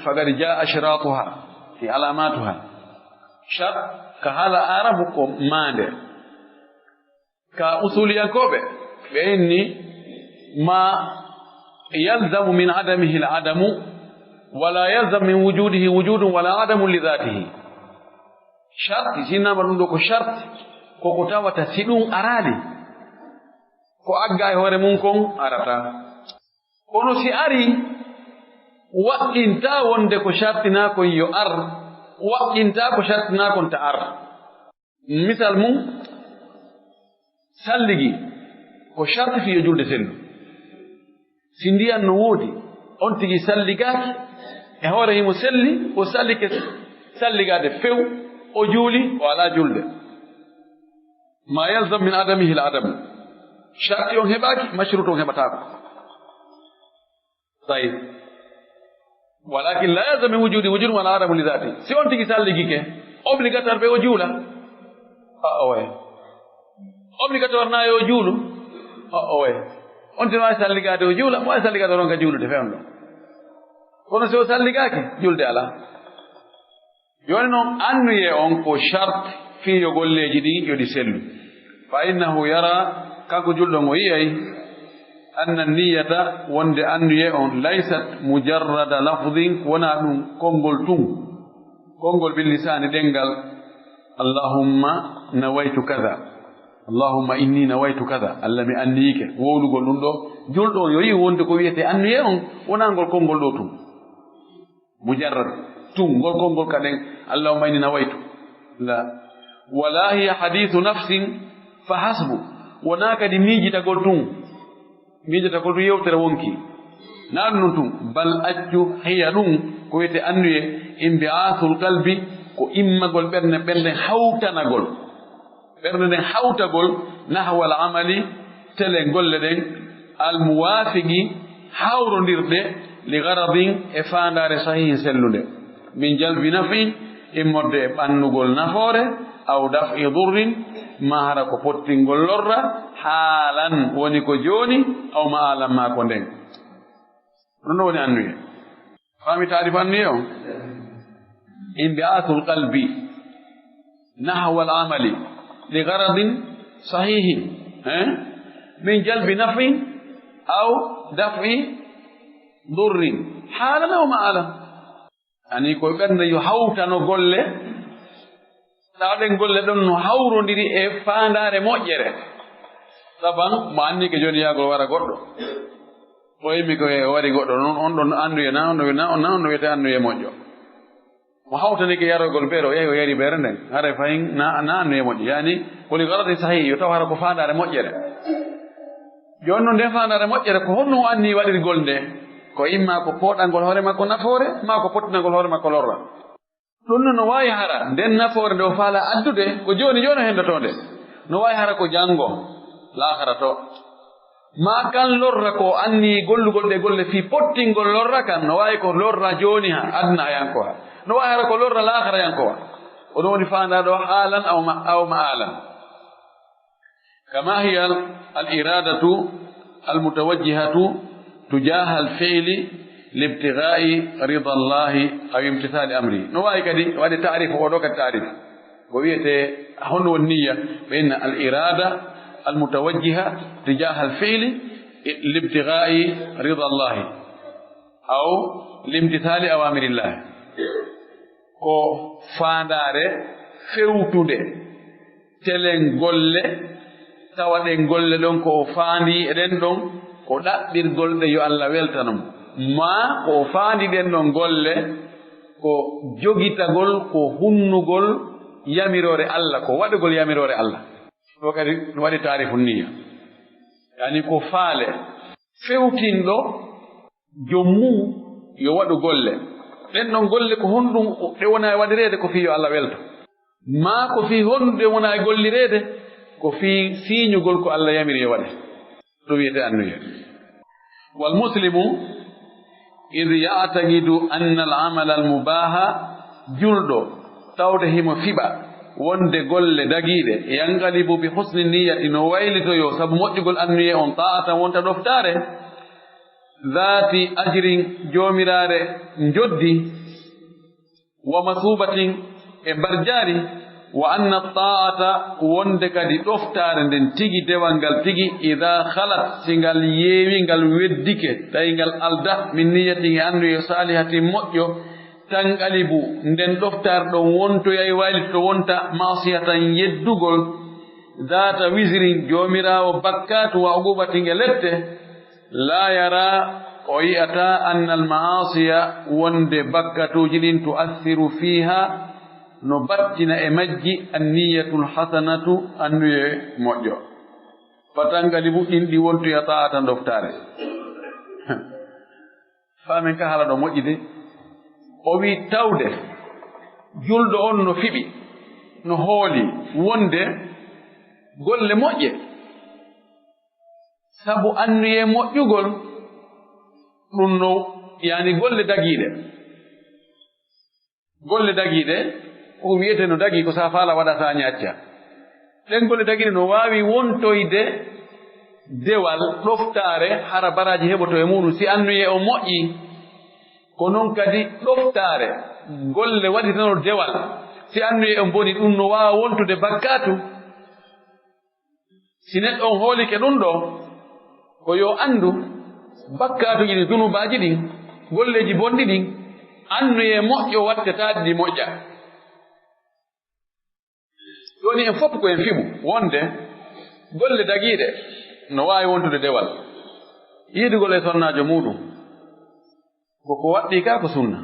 Speaker 2: faqad jaa ashratuha fi alamatuha shart ka hala arabu ko mande ka usuliyankoɓe ɓe inni ma yalzamu min adamihi al'adamu wala yalzam min wujudihi wujudun wala adamu li dhatihi sharti sinnama ɗum ɗo ko sharti koko tawata si ɗum arali ko agga e hoore mum kon arata kono si ari waɗɗinta wonde ko shartinakon yo ar waɗɗinta ko shartinakon ta ar misal mum salligi ko sharti fi yo julde sellu si ndiyan no woodi on tigi salligaki e hoore himo selli o sallike salligade few o juuli o ala julde ma yalzam min adamihi l adamu sharti on heɓaki mashrut on heɓatako tayi walakin la yalzam min wujudi wujud wala adamu li dhati si on tigi salligike obligatoire ɓe o juula owe obligatoire nayi o juulu owe on tino wawi salligade o juula mo wawi salligade o ronka juulude fewn ɗo kono si o salligaki julde ala joni noon annuye on ko charte fiyo golleji ɗi yoɗi sellu fa innahu yara kanko julɗon o yiyay anna niyata wonde annuye on laysat mujarrada lafdin wona ɗum konngol bil lisani ɗengal allahumma nawaytu kada allahumma inni nawaytu kada allah mi anniyike wowlugol ɗum ɗo julɗo on yo yi wonde ko wiyete annuye on wona ngol konngol ɗo tum mujarrad ngol konngol kaɗen allahumma inni nawaytu la wala hiya hadithu nafsin fa hasbu wona kadi miijitagol tum yewtere wonki na ɗum non tum bal accu hiya ɗum ko wiyete annuye imbi'athul qalbi ko immagol ɓernde hawtanagol ɓernde nden hawtagol nahwal amali tele golle ɗen almuwafiqi hawrondirɗe li garadin e fandare sahihin sellude min jalbi nafin immorde e ɓannugol nafoore aw daf'i durrin ma hara ko pottingol lorra haalan woni ko jooni aw ma alam ma ko nden ɗum ɗo woni annuye fami taarif annuye o imbi'atul qalbi nahwa al amali li garadin sahihin min jalbi nafin aw daf'i durrin haalan aw ma alam ani ko ɓernde yo hawtano golle tawɗen golle ɗon no hawrodiri e faandare moƴƴere saban mo anni ke joni yaagol wara goɗɗo o yimmi ko wari goɗɗo noon on ɗon anduye na on no wiyete anduye moƴƴo mo hawtani ke yarogol beere o yehi o yari beere nden hare fayin na anduye moƴƴo yani koli garati sahi yo taw hara ko faandare moƴƴere joni noon nden faandare moƴƴere ko honno o anni waɗirgol nde ko imma ko poɗangol hoore makko nafoore ma ko pottinangol hoore makko lorra ɗum noon no wawi hara nden nafoore nde o faala addude ko joni joni hendoto nde no wawi hara ko janngo lahara to ma kan lorra ko anni gollugol ɗe golle fi pottingol lorra kan no wawi ko lorra joni ha adna yanko ha no wawi hara ko lorra lahara yanko ha oɗon woni faandaɗo haalan aw ma'alan kama hiya al iradatu al mutawajjihatu tujaha al fi'li libtigha'i rida allahi aw imtithali amri no wawi kadi waɗi ta'rif oɗo kadi ta'rif ko wiyete honno woni niyya fa inna al irada al mutawajjiha tijaha al fi'li libtigha'i rida allahi aw limtithali awamirillah ko faandare fewtude telen golle tawaɗen golle ɗon ko faandi eɗen ɗon ko ɗaɓɓirgol ɗe yo Allah weltanum ma ko faandi ɗen ɗon golle ko jogitagol ko hunnugol yamirore Allah ko waɗugol yamirore Allah ɗo kadi ɗum waɗi tarifu niya yani ko faale fewtinɗo jommu yo waɗu golle ɗen ɗon golle ko honɗum ɗe wona e waɗirede ko fi yo Allah welta ma ko fi honɗude wona e gollirede ko fi siñugol ko Allah yamiri yo waɗe ɗum wiyete annuye wal muslimu id ya'taqidu anna al amala al mubaha julɗo tawde himo fiɓa wonde golle dagiɗe yanqalibu bi husni niyyati no waylitoyo sabu moƴƴugol annuye on ta'atan wonta ɗoftare dhati ajrin joomirare njoddi wa masubatin e barjari wa anna ta'ata wonde kadi ɗoftare nden tigi dewal ngal tigi ida khalat singal yeewi ngal weddike tawi ngal alda min niyyati e annuye salihati moƴƴo tanqalibu nden ɗoftare ɗon wontoya e waylito to wonta masiyatan yeddugol dhata wisrin joomirawo bakkatu wa uqubatin e lette la yara o yi'ata anna almaasiya wonde bakkatuji ɗin tu'athiru fiha no battina e majji anniyatu lhasanatu annuye moƴƴo fatangalibu ɗin ɗi wontoya ta'ata doftare famin ka haala ɗo moƴƴi de o wi tawde julɗo on no fiɓi no hooli wonde golle moƴƴe sabu annuye moƴƴugol ɗum no yani golle dagiiɗe ko wiyete no dagi ko sa faala waɗa sa ñacca ɗen golle dagiiɗe no waawi wontoyde dewal ɗoftare hara baraji heɓoto e muɗum si annuye o moƴƴi ko noon kadi ɗoftare golle waɗitano dewal si annuye o boni ɗum no waawa wontude bakkatu si neɗɗo on hoolike ɗum ɗo ko yo anndu bakkatuji ɗin dunubaji ɗin golleji bonɗi ɗin annuye moƴƴo wattetaɗi ɗi moƴƴa joni en fof ko en fiɓu wonde golle dagiiɗe no waawi wontude dewal yiidugol e sonnajo muɗum koko waɗɗi ka ko sunna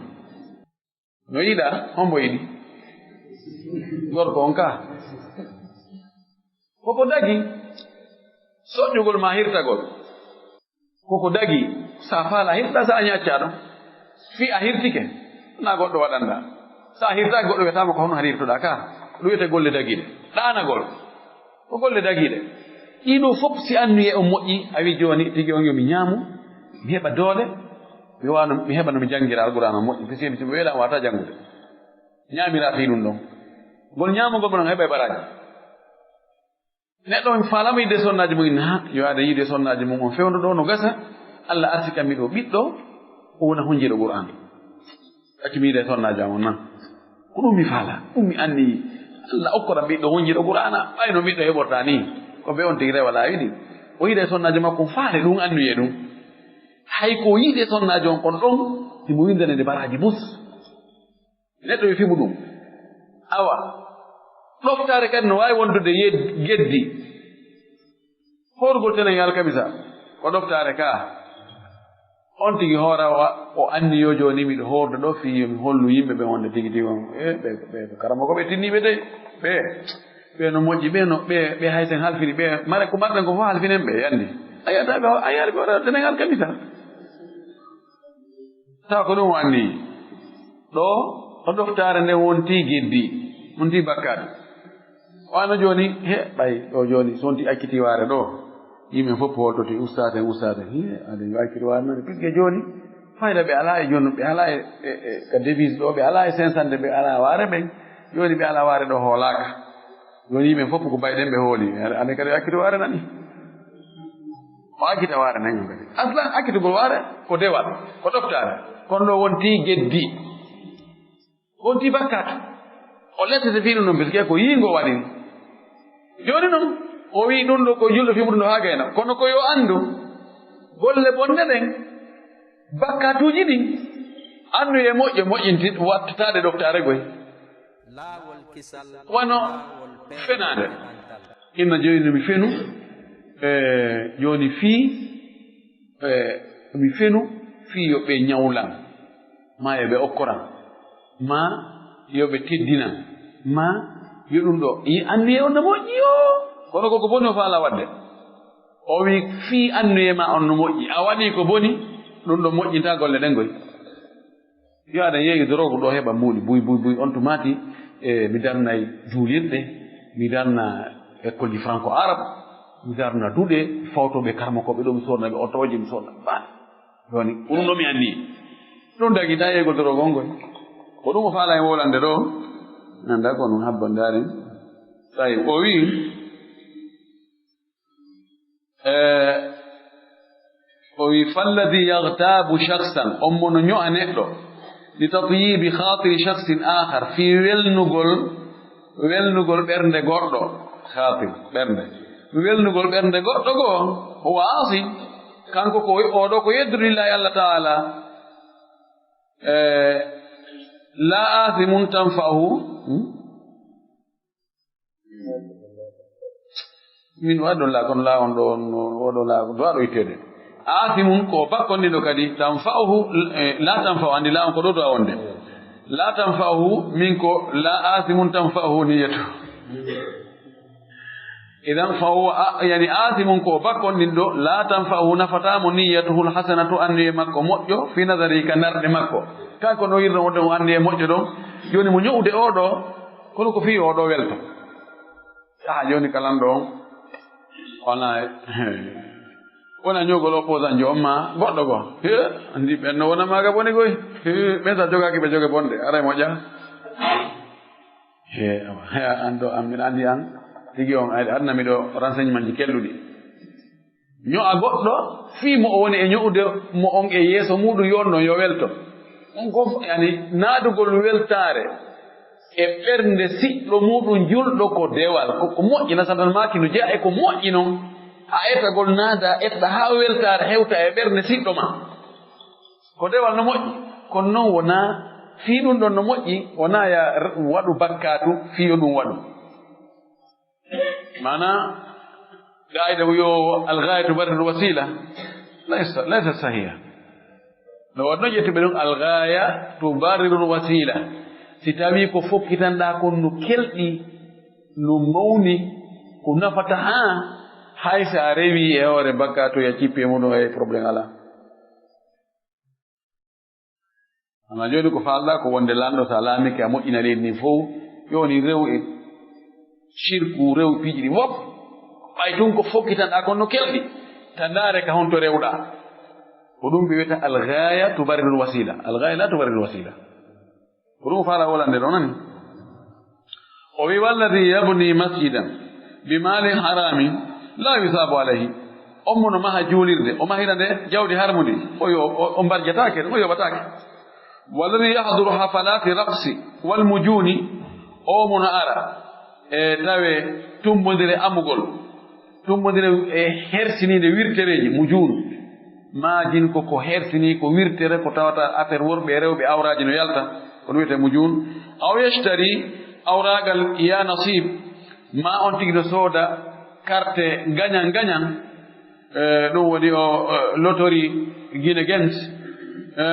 Speaker 2: no yiɗa hombo yiɗi gorko on ka koko dagi soƴƴugol ma hirtagol koko dagi sa faala hirta sa a ñaccaɗo fi a hirtike na goɗɗo waɗanda sa a hirtaki goɗɗo wiyatama ko hono har hirtoɗa ka ɗum wiyete golle dagiɗe ɗanagol ko golle dagiɗe ɗiɗo fof si annuye on moƴƴi a wi joni tigi on yomi ñaamu mi heɓa doole mi heɓa no mi janggira alqur'ana moƴƴi pisimi simi weeɗa wata jangude ñaamira fi ɗum ɗon ngol ñaamugol monon heɓa e ɓaraji neɗɗo mi faalama yidde sonnaji mum ha yo ada yidde sonnaji mum on fewndo ɗo no gasa Allah arti kammi ɗo ɓiɗɗo o wona hunjiɗo qur'an accumi yidde sonnaji amon nan ko ɗum mi faala ɗum mi anni Allah okkora ɓiɗɗo hunjiɗo qur'ana ɓayno ɓiɗɗo heɓorta ni ko ɓe on tigi rewa laawi ɗi o yiide sonnaji makko faale ɗum annuye ɗum hay ko yiide sonnaji on kon ɗon simo windanede baraji mus neɗɗo wi fiɓu ɗum awa ɗoftare kadi no wawi wondude geddi horgol Sénégal kamisa ko ɗoftare ka on tigi hoora o anni yo joni miɗo horda ɗo fi mi hollu yimɓe ɓe wonde tigi tigi ɓe karama ko ɓe tinniɓe de ɓe no moƴƴi ɓe hay sen halfini ɓe mare ko marɗen ko fof halfinen ɓe yandi a yiyataɓe a yaari ɓe waɗa Sénégal kamisa taw ko ɗum anni ɗo o ɗoftare nde wonti geddi wonti bakkaɗe wano joni ɓay ɗo joni so wonti akkitiware ɗo yimɓe fof holtoti ustade aɗa akkitiware noon puisque joni fayda ɓe ala e joni ɓe ala e ka devise ɗo ɓe ala e 500 ɓe ala ware ɓen joni ɓe ala ware ɗo hoolaka joni yimɓe fof ko bayɗen ɓe hooli ane kadi akkitiware nani o akkita ware nañum kadi aslan akkitugol ware ko dewal ko ɗoftare kono ɗo wonti geddi wonti bakkatu o lettete fiino noon puisque ko yiingo waɗini joni noon o wi ɗum ɗo ko julɗo fimuɗum ɗo ha gayna kono ko yo andu golle bonde ɗen bakkatuji ɗin andu e moƴƴo moƴƴinti wattataɗe ɗoftare goy wano fenade inna joni mi fenu joni mi fenu fii yoɓe ñawlan ma yoɓe okkoran ma yoɓe teddinan ma yo ɗum ɗo annuye on no moƴƴi o kono koko boni o faala wadde o wi fii annuye ma on no moƴƴi a waɗi ko boni ɗum ɗo moƴƴinta golle ɗen goy yo aɗa yeeyi drogue ɗo heɓa muuɗi buy on to maati mi darnay juulirɗe mi darna école ji franco arabe mi darna duɗe fawtoɓe karmakoɓe ɗo mi sornaɓe otoje mi sornaɓe baane joni ko ɗum ɗo mi anni ɗum dagita yeygol drogue on goy ko ɗum o faala e wolande ɗo anda ko noon habbandaren tawi o wi falladi yagtabu shahsan on mono ño'a neɗɗo li tatyibi khatiri shahsin ahar fi welnugol ɓernde goɗɗo khatir ɓernde welnugol ɓernde goɗɗo goo o waasi kanko ko oɗo ko yeddurillahi Allah taala la athimun tanfa'uhu min waɗolla kono la on ɗo oɗo la ɗo waɗo ittede athimun ko bakkondiɗo kadi tanfa'uhu la tanfa'u andi la on ko ɗo to a wonde la tanfa'uhu min ko la athimun tanfa'uhu niyatu idan fa huwa yani athimun ko bakkondinɗo la tanfa'uhu nafatamo niyatuhu lhasanatu anniye makko moƴƴo fi nadari ka narɗe makko kanko no yirno wonde mo anniye moƴƴo ɗon joni mo ño'ude oɗo kono ko fi oɗo welto joni kalan ɗon wona ñogol opposant jo omma goɗɗo go andi ɓenno wona maga boni goy ɓen sa jogaki ɓe jogue bonde aray moƴƴa ando min andi an tigi on adnami ɗo renseignement ji kelluɗi ño'a goɗɗo fii mo o woni e ño'ude mo on e yeeso muɗum yonno yo welto on ko yani naadugol weltare e ɓernde siɗɗo muɗum julɗo ko dewal ko moƴƴina sadan maki no jeeya e ko moƴƴi noon a etagol naada etta ha weltare hewta e ɓernde siɗɗo ma ko dewal no moƴƴi kono noon wona fii ɗum ɗon no moƴƴi wona ya waɗu bakkatu fiyo ɗum waɗu mana قاعدة ويو الغاية تبرر الوسيلة ليست صحيحة لو نجت بدون الغاية تبرر الوسيلة ستابي كفوك كتان دا كون نكلتي نموني كنا فتحا هاي ساريوي ايوه بكاتو يا كيبي منو اي problem ala ama joni ko falda ko wonde lando salami ke mo ina le ni fo yoni rew e shirku rew piji di wop ɓay tun ko fokkitanɗa kon no kelɗi tandare ka honto rewɗa ko ɗum ɓe wiyata algaya tubarirul wasila algaya la tubarirul wasila ko ɗum fala wolande ɗo nani o wi walladi yabni masjidan bimalin harami la yusabu alayhi on mono maha juulirde o mahira nde jawdi harmundi o mbarjatake o yoɓatake walladi yahduru hafalati raqsi walmujuni o mono ara e tawe tumbodire amugol tumbodire e hersinide wirtereji mujun majin koko hersini ko wirtere ko tawata affaire worɓe rewɓe awraji no yalta ko wiyete mujun aw yashtari awragal ya nasib ma on tigi ɗo sooda carte gagnant ɗum woni o lotori guine gens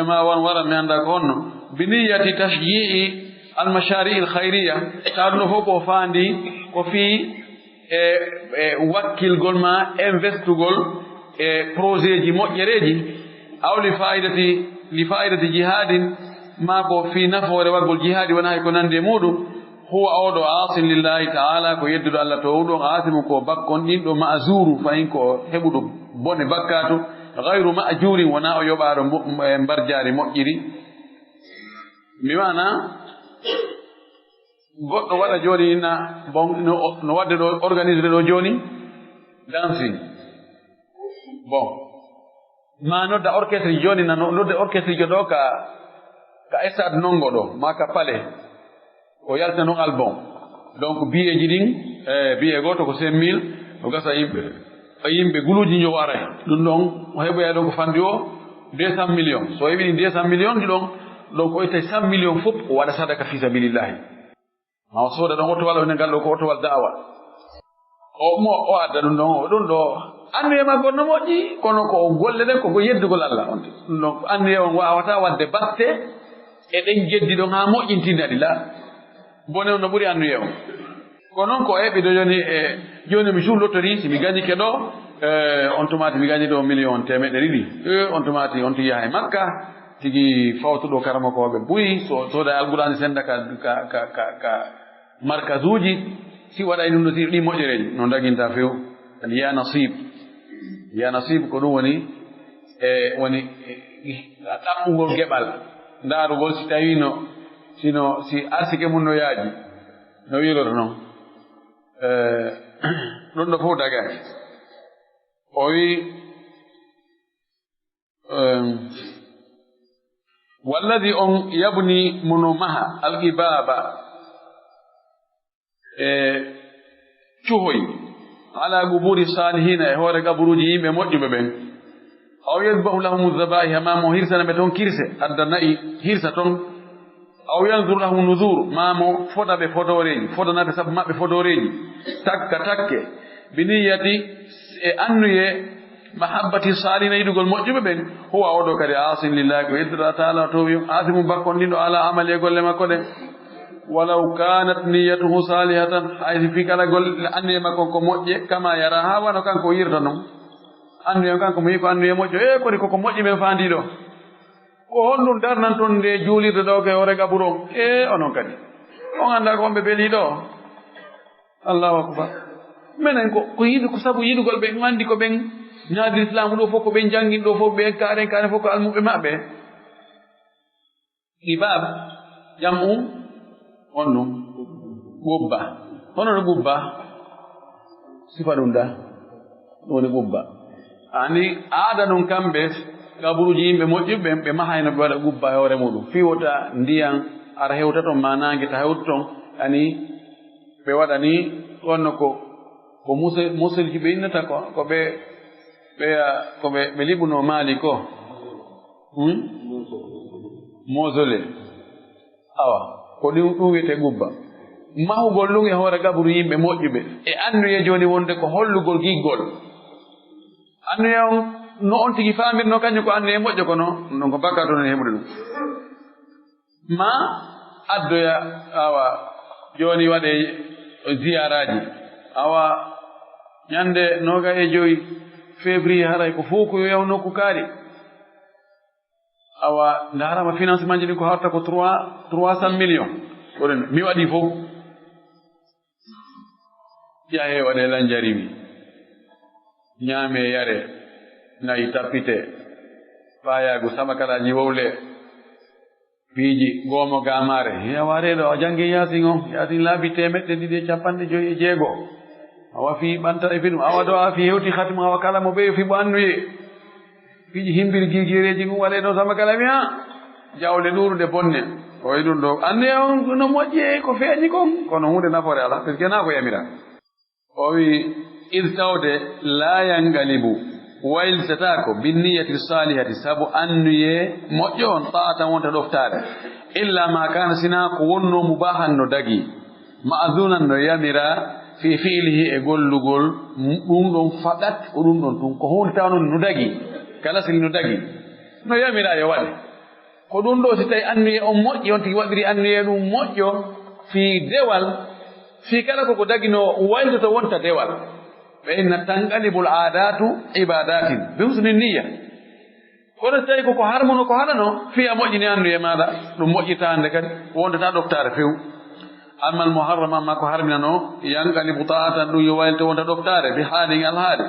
Speaker 2: ma won wara mi anda ko honno biniyati tashjii almashari il khayriya ta ɗum ɗo fof ko faandi ko fii wakkilgol ma investugol projet ji moƴƴereji aw li fa'idati jihadin ma ko fi nafoore waggol jihadi wona hay ko nande muɗum huwa oɗo asin lillahi ta'ala ko yedduɗo Allah to ɗon asimu ko bakkon ɗin ɗo ma'zuru fayin ko heɓuɗo bone bakkato gayru ma'jurin wona o yoɓaɗo mbarjari moƴƴiri mi wana goɗɗo waɗa joni no wadde ɗo organisé ɗo joni dancing bon ma nodda orchestre joni nodde orchestre jo ɗo ka stade nongo ɗo ma ka palais o yalta noon album donc billet ji ɗin billet goto ko 5000 o gasa yimɓe guluji jo waray ɗum ɗon o heɓoya ɗon ko fandi o 200 millions so heɓini 200 millions ɗi ɗon donc o ittay 100 millions fof o waɗa sadaka fi sabilillahi ma o sooda ɗon ottowal one ngal ɗo ko ottowal dawa o adda ɗum ɗon ɗo annuye magol no moƴƴi kono ko golle ɗen koko yeddugol Allah on ɗum ɗon annuye on wawata wadde batte e ɗen jeddi ɗon ha moƴƴintinde aɗi la bone on no ɓuri annuye on ko noon ko heɓi ɗo joni mi joue loterie si mi gagnike ɗo on tumati mi gagni ɗo million temeɗɗe ɗiɗi on tumati on tigi yaha e Makka tigi fawtuɗo karamakoɓe buyi soda alqur'ani senda ka markaz uji si waɗay ɗum ɗo si ɗi moƴƴereji no daginta few ya nasib ko ɗum woni ɗaɓɓugol geɓal ndaarugol si tawino si arsike mum no yaaji no wiroto noon ɗum ɗo fof dagani o wi walladi on yabni mono maha alqibaba cuhoy ala guburi salihina e hoore gaburuji yimɓe moƴƴuɓe ɓen aw yadbahu lahum zaba'iha mamo hirsana ɓe toon kirse adda nayi hirsa toon aw yanzur lahum nuzur mamo foɗa ɓe fodoreji fodanaɓe saabu maɓɓe fodoreji takke biniyati e annuye mahabbati salina yiɗugol moƴƴuɓe ɓen huwa oɗo kadi asin lillahi ko yedduɗa taala to wi asimu bakkon ɗin ɗo ala amali e golle makko ɗen walaw kanat niyatuhu salihatan haysi fi kala golle annuye makko ko moƴƴe kama yara ha wano kanko yirta noon annuye kanko mo yi ko annuye moƴƴo kodi koko moƴƴi ɓen faandiɗo ko honɗum darnan toon nde juulirde ɗo ke hoore gaburon onon kadi on anda ko wonɓe beeliɗo allahu akbar minen ko yiɗu ko sabu yiɗugol ɓen andi ko ɓen ñaadi islam ɗo fof ko ɓen jangin ɗo fof ɓen karen fof ko almuɓe maɓɓe ibab jam on ɗum gubba hono no gubba sifa ɗum da ɗum woni gubba ani aada ɗum kamɓe gaburuji yimɓe moƴƴuɓe ɓe mahayno ɓe waɗa gubba e hoore muɗum fiwota ndiyan ara hewta toon ma nangue ta hewta toon ani ɓe waɗa ni wonno ko muselji ɓe innata ko ɓe liɓuno maali ko mosole awa ko ɗum wiyete gubba mahugol ɗum e hoore gaburu yimɓe moƴƴuɓe e annuye joni wonde ko hollugol giggol annuye on no on tigi famirno kañum ko annuye moƴƴo ko non ko bakka toon heɓude ɗum ma addoya awa joni waɗe ziyaraji awa ñande 25 février haray ko fof ko yaw nokku kaari awa ndarama financement ji ɗin ko hawta ko 300 millions oɗen mi waɗi fof yahe waɗe lanjarimi ñaame yare nayi tappite fayagu samakaraji wowle piiji goomo gamare yawareɗo a jangi yasin laabi 250 awa fi ɓanta e fiɗum awa ɗo a fi hewti hatima awa kala mo ɓeyo fiɓo annuye piiji himbiri gigireji ɗum waɗe ɗo samakala mi jawle ɗurude bonne o wi ɗum ɗo annuye on no moƴƴi ko feeñi kon kono hunde nafoore ala parce que na ko yamira o wi id tawde la yangalibu wayltatako binniyati salihati sabu annuye moƴƴo on ta'atan wonta ɗoftare illa ma kana sina ko wonno mubahan no dagi ma'dunan no yamira fi fi'lihi e gollugol ɗum ɗon faɗat o ɗum ɗon tun ko hunde taw non no dagi kala sili no dagi no yamira yo waɗe ko ɗum ɗo si tawi annuye on moƴƴi on tigi waɗiri annuye ɗum moƴƴo fi dewal fi kala koko dagi no wayltoto wonta dewal fa inna tanqalibul adatu ibadatin bi husni niyya kono tawi koko harmono ko halano fiya moƴƴini annuye maɗa ɗum moƴƴitande kadi wondata ɗoftare few amma al muharram amma ko harminano yanqalibu ta'atan ɗum yo waylto wonta ɗoftare bi haalin alhaali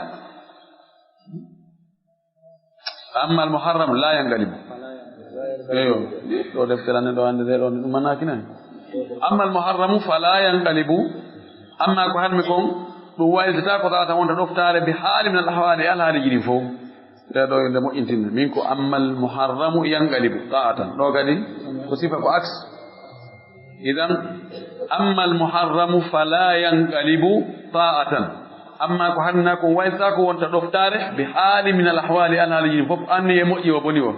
Speaker 2: amma al muharram la yanqalibu eyo ɗo defterane ɗo hande nde ɗo ɗum manakinani amma al muharramu fala yanqalibu amma ko harmi kon ɗum wayltata ko ta'atan wonta ɗoftare bi haali min al ahwali alhaali jiɗi fof nde ɗo nde moƴƴintinne min ko amma al muharramu yanqalibu ta'atan ɗo kadi ko sifa ko aks idan amma al muharramu fala yanqalibu ta'atan amma ko harmina kon wayltata ko wonta ɗoftare bi haali min al ahwali alhaali jiɗi fof annuye moƴƴi o boni o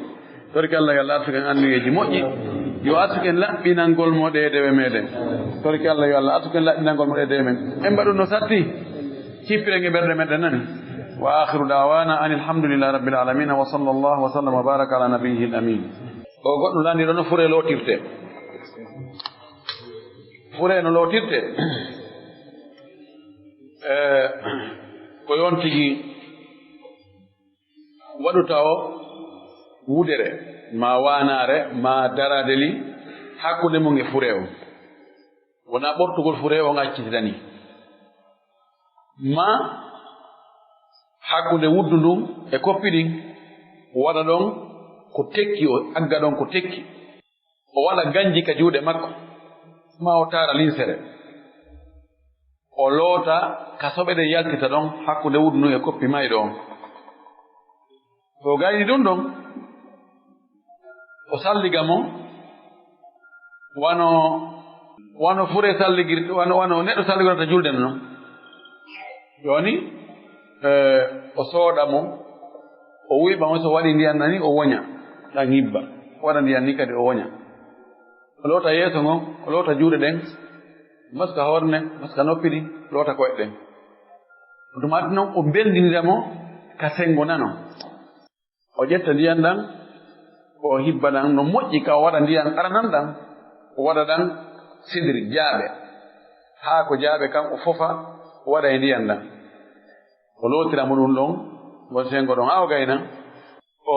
Speaker 2: torki Allah yo Allah artuken annuyeji moƴƴi yo artuken laɓɓinangol mo ɗe dewe meɗen torki Allah yo Allah artuken laɓɓinangol mo ɗe dewe men en mbaɗum no satti cippirenge ɓerɗe meɗen nani wa akhiru da'wana an alhamdulillahi rabbil alamin wa sallallahu wa sallam wa baraka ala nabiyhi al amin o goɗɗo landi ɗo no fure lotirte fure no lotirte ko yon tigi waɗuta o wudere ma wanare ma daradeli hakkude mum e fure o wona ɓortugol fure o ngaccitidani ma hakkude wuddu ndun e koppi ɗin waɗa ɗon ko tekki o agga ɗon ko tekki o waɗa ganji ka juuɗe makko ma o tara linsere o loota kasoɓe ɗen yaltita ɗon hakkude wuddu ndun e koppi mayɗo on to gayni ɗum ɗon o salliga mo wano fure salligirde wano neɗɗo salligorata julde noon joni o sooɗa mo o wiɓa mo so waɗi ndiyan nani o woña ɗan hibba waɗa ndiyan ni kadi o woña o loota yeeso ngon o loota juuɗe ɗen maska horne maska noppi ɗi loota koye ɗen tumati noon o beldinira mo ka sengo nano o ƴetta ndiyan ɗan o hibba ɗan no moƴƴi ka o waɗa ndiyan aranan ɗan o waɗa ɗan sidiri jaaɓe haa ko jaaɓe kam o fofa o waɗa e ndiyan ɗan o lootira mo ɗum ɗon ngon sengo ɗon haa o gayna o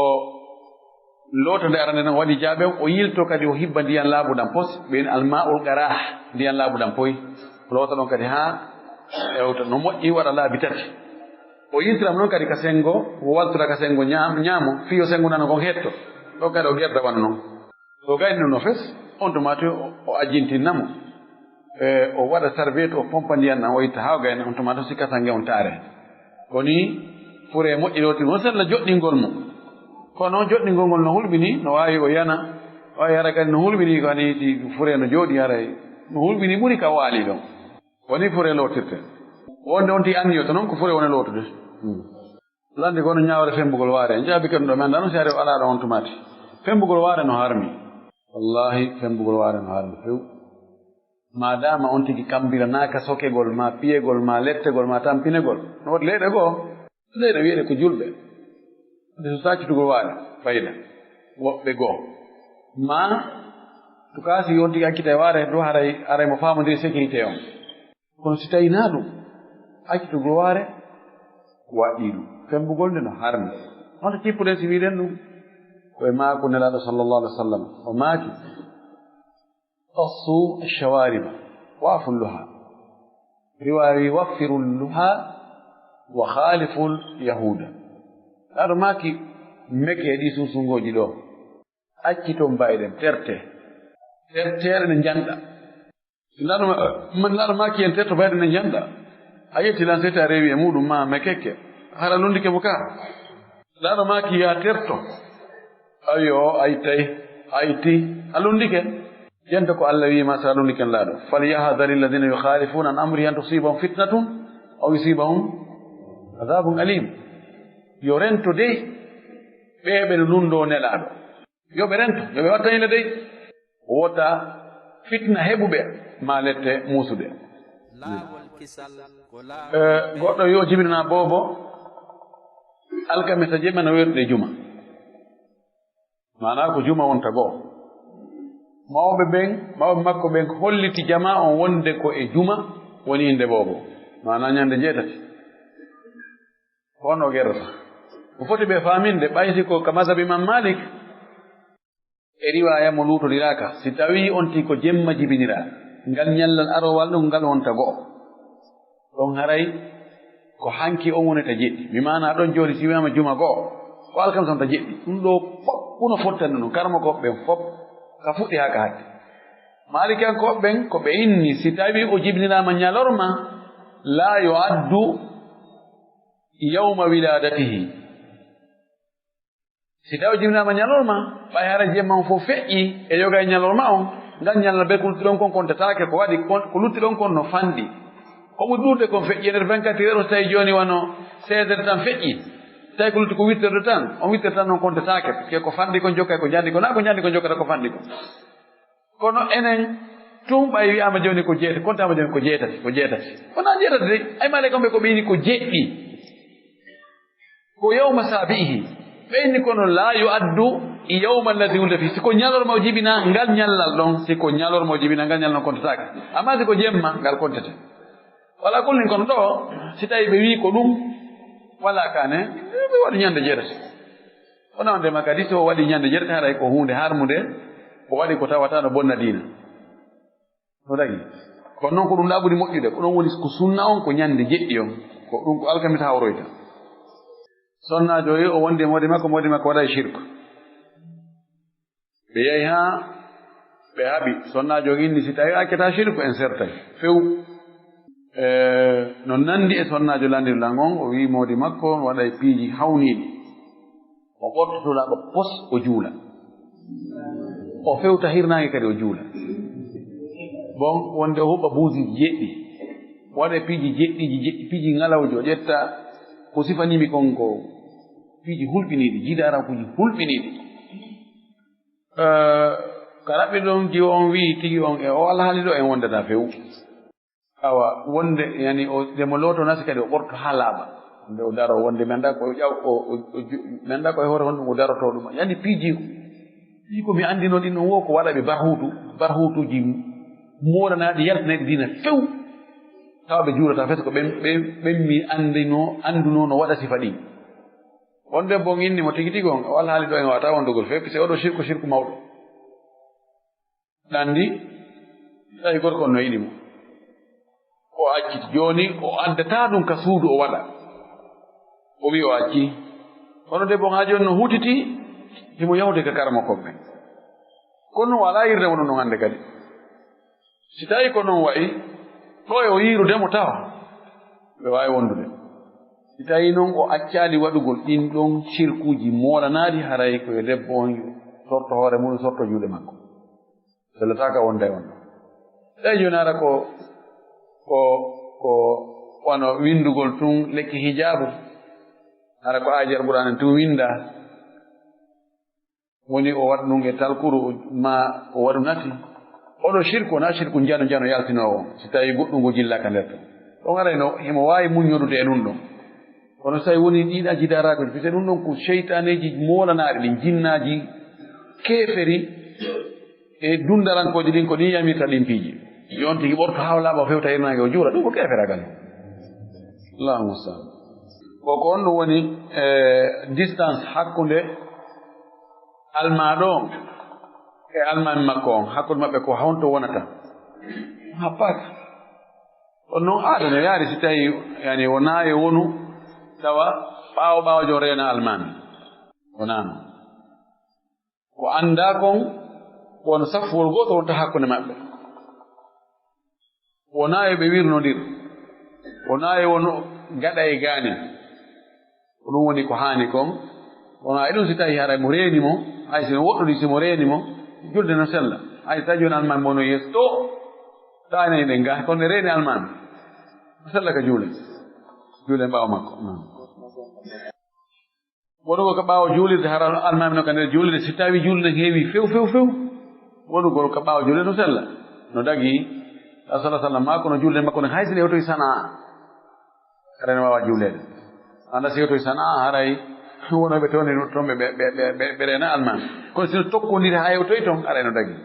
Speaker 2: loota nde arande ɗan waɗi jaaɓe o yilto kadi o hibba ndiyan laabuɗan pos ɓen alma'ul garah ndiyan laabuɗan poy o loota ɗon kadi haa ewta no moƴƴi waɗa laabi tati o yiltiramo noon kadi ka sengo o waltora ka sengo ñaamo fiyo sengo nano kon hetto ɗo kadi o gerda wana noon o gayni no fes on tomati o ajintinnamo o waɗa serviette o pompa ndiyan ɗan o itta haa o gayna on tomati o sikkata ngewn taare koni fure moƴƴinoti won sella joɗɗingol mo kono noon joɗɗingol ngol no hulɓini no wawi o yana wawi hara kadi no hulɓini kani fure no jooɗi haray no hulɓini ɓuri ka waali ɗon woni fure lotirte wonde on ti anniyo to noon ko fure woni lotude landi kono ñawre fembugol waare en jaabi kadi ɗo mi anda noon si ari o ala ɗo on tumati fembugol waare no harmi wallahi fembugol waare no harmi few madama on tigi kambiranaka sokegol ma piyegol ma lettegol ma tampinegol no waɗi leyɗe goo leyɗe wiyeɗe ko julɓe nde so saccitugol waare fayida woɓɓe goo ma to kaasi on tigi accita e waare ɗo haray mo famodiri sécurité on kono si tawi na ɗum accitugol waare waɗɗi ɗum fembugol nde no harmi honto cippuɗen si wiɗen ɗum koye maako nelaɗo sallllahu alih wa sallam o maaki qassu alshawariba waafu lluha riwawi waffiru lluha wa khalifu lyahuda aɗo maaki meke ɗi susungoji ɗo accito mbayɗen tertere ɗe janɗa laɗo maaki en terto mbayɗe ɗe janɗa a yetti lan sete a rewi e muɗum ma mekekke hara lundike mo ka laɗo maaki ya terto ayo ayti a lundike jenta ko Allah wiima sa lundiken laaɗo falyahdari alladina yukhalifuna an amri an tusibahum fitnatun aw yusibahum adabun alim yo rento dey ɓeɓe no nundo nelaɗo yoɓe rento yoɓe wattañile dey wota fitna heɓuɓe ma lette muusude goɗɗo yo jibinana bobo alkamisa jeɓana werɗe juma mana ko juma wonta goo mawɓe makko ɓen holliti jama on wonde ko e juma woni inde bobo mana ñande jeetati hono gerata ko foti ɓe faminde ɓayti ko ka mazhabi Imam Malik e riwaya mo luutodiraaka si tawi onti ko jemma jibinira ngal ñallal arowal ɗum ngal wonta go'o ɗon haray ko hanki on wonata jeɗɗi mi mana ɗon joni si wiyama juma go'o ko alkamisa wonta jeɗɗi ɗum ɗo ɓuno fottande ɗum karma koɓe ɓen fof ka fuɗɗi ha ka hadde malikankoɓe ɓen ko ɓe inni si tawi o jibinirama ñalorma la yo addu yawma wiladatihi si tawi o jibinirama ñalorma ɓay hara jemma on fof feƴƴi e yoga e ñalorma on ngan ñalal be ko luttiɗon kon kontatake ko waɗi ko luttiɗon kon no fandi komo ɗurde kon feƴƴi nder 24 heures so tawi joni wano 16 heures tan feƴƴi tawi ko lutti ko 8 heures tan on 8 heures tan noon kontatake ke ko fandi ko jokka ko jandi ko na ko jandi ko jokkata ko fandi ko kono enen tum ɓay wiyama joni ko jeetati kontama joni ko jeetati wona jeetati de ay male kamɓe ko ɓeyni ko jeɗɗi ko yawma sabihi ɓeyni kono la yo addu yawma alladi wulda fi siko ñalorma o jibina ngal ñallal ɗon siko ñalorma o jibina ngal ñallal non kontatake amma siko jemma ngal kontete wala kullin kono ɗo si tawi ɓe wi ko ɗum wala kane ɓe waɗi ñande jeetati wona ndema kadi so waɗi ñande jeetati haray ko hunde harmude o waɗi ko tawata no bonna diina no dagi kono noon ko ɗum ɗaɓuri moƴƴude ko ɗon woni ko sunna on ko ñande jeɗɗi on ko ɗum ko alkamisa hawroyta sonnajo yi o wondi mawdi makko waɗa e shirque ɓe yehi ha ɓe haɓi sonnajo inni si tawi akketa shirque en sertay few no nandi e sonnajo landirlan on o wi mawdi makko waɗa e piiji hawniɗi o ɓortotolaɓa pos o juula o fewta hirnange kadi o juula bon wonde o huɓɓa buusiji jeɗɗi waɗa piiji jeɗɗiji piiji ngalawji o ƴetta ko sifanimi kon ko piiji hulɓiniɗi jidarankuji hulɓiniɗi ka raɓɓi ɗon jiwo on wi tigi on e o alhaali ɗo en wondata few awa wonde yani demo looto nasi kadi o ɓorto ha laaɓa nde o daro wonde mi anda ko mi anda ko e hoore hon ɗum o daroto ɗum yani piiji ko mi andino ɗin ɗon wo ko waɗa ɓe barhutuji moɗanaɗi yaltanaɗi dina few tawa ɓe juurata fes ko ɓen mi anduno no waɗa sifa ɗi on debbo inni mo tigi tigi on o alhaali ɗo en wata wondugol few pise oɗo shirku mawɗo ɗandi tawi gorko on no yiɗi mo o acciti joni o addata ɗum ka suudu o waɗa o wi o acci kono debbo ha joni no hutiti himo yawde ka karama koɓɓe kono wala yirdemo ɗum ɗon hannde kadi si tawi ko noon wayi ɗo e o yirudemo tawa ɓe wawi wondude si tawi noon o accali waɗugol ɗin ɗon cirkuji moɗanaɗi haray koye debbo on sorto hoore muɗum sorto juuɗe makko sellataka wonda e on ɗo tawi joni ara ko wano windugol tun lekki hijabu hara ko aji alqur'an tun winda woni o waɗa ɗum e talkuru ma o waɗu nati oɗo shirku na shirku jano yaltinowo on si tawi goɗɗum ngo jillaka nder to ɗon arayno himo wawi muñorude e ɗum ɗon kono so tawi woni ɗiɗa jidarakoji pise ɗum ɗon ko cheytaneji molanaɗi ɗin jinnaji keeferi e dundarankoji ɗin ko ɗin yamirta ɗin piiji yon tigi ɓorto hawlaɓa fewta hirnage o juura ɗum ko keeferagal allahuma mustaan koko on ɗum woni distance hakkude almaɗo on e almami makko on hakkude maɓɓe ko honto wonata happaka on noon aɗa no yaari si tawi yani wona e wonu tawa ɓawo jo reena almami wonano ko anda kon wono safwol goto wonta hakkude maɓɓe wona e ɓe wirnodir wona e wono gaɗa e gaani ko ɗum woni ko haani kon wona e ɗum si tawi haray mo reeni mo hay sino woɗɗuɗi simo reeni mo julde no sella hay tawi joni almami mono yeeso ɗo taanayi ɗen ga kono ne reeni almami no sella ka juule ɓaawa makko wonugo ko ɓaawo juulirde hara almami no ka nder juulirde si tawi juulde heewi few wonugol ko ɓaawo juulirde no sella no dagi sallallahu sallam ma kono juulde makko ne haysine yewtoy sana rene wawa juulede anda si yewtoy sana haray wonoɓe toon toon ɓe rena almami kono sino tokkodiri ha yewtoy toon aray no dagi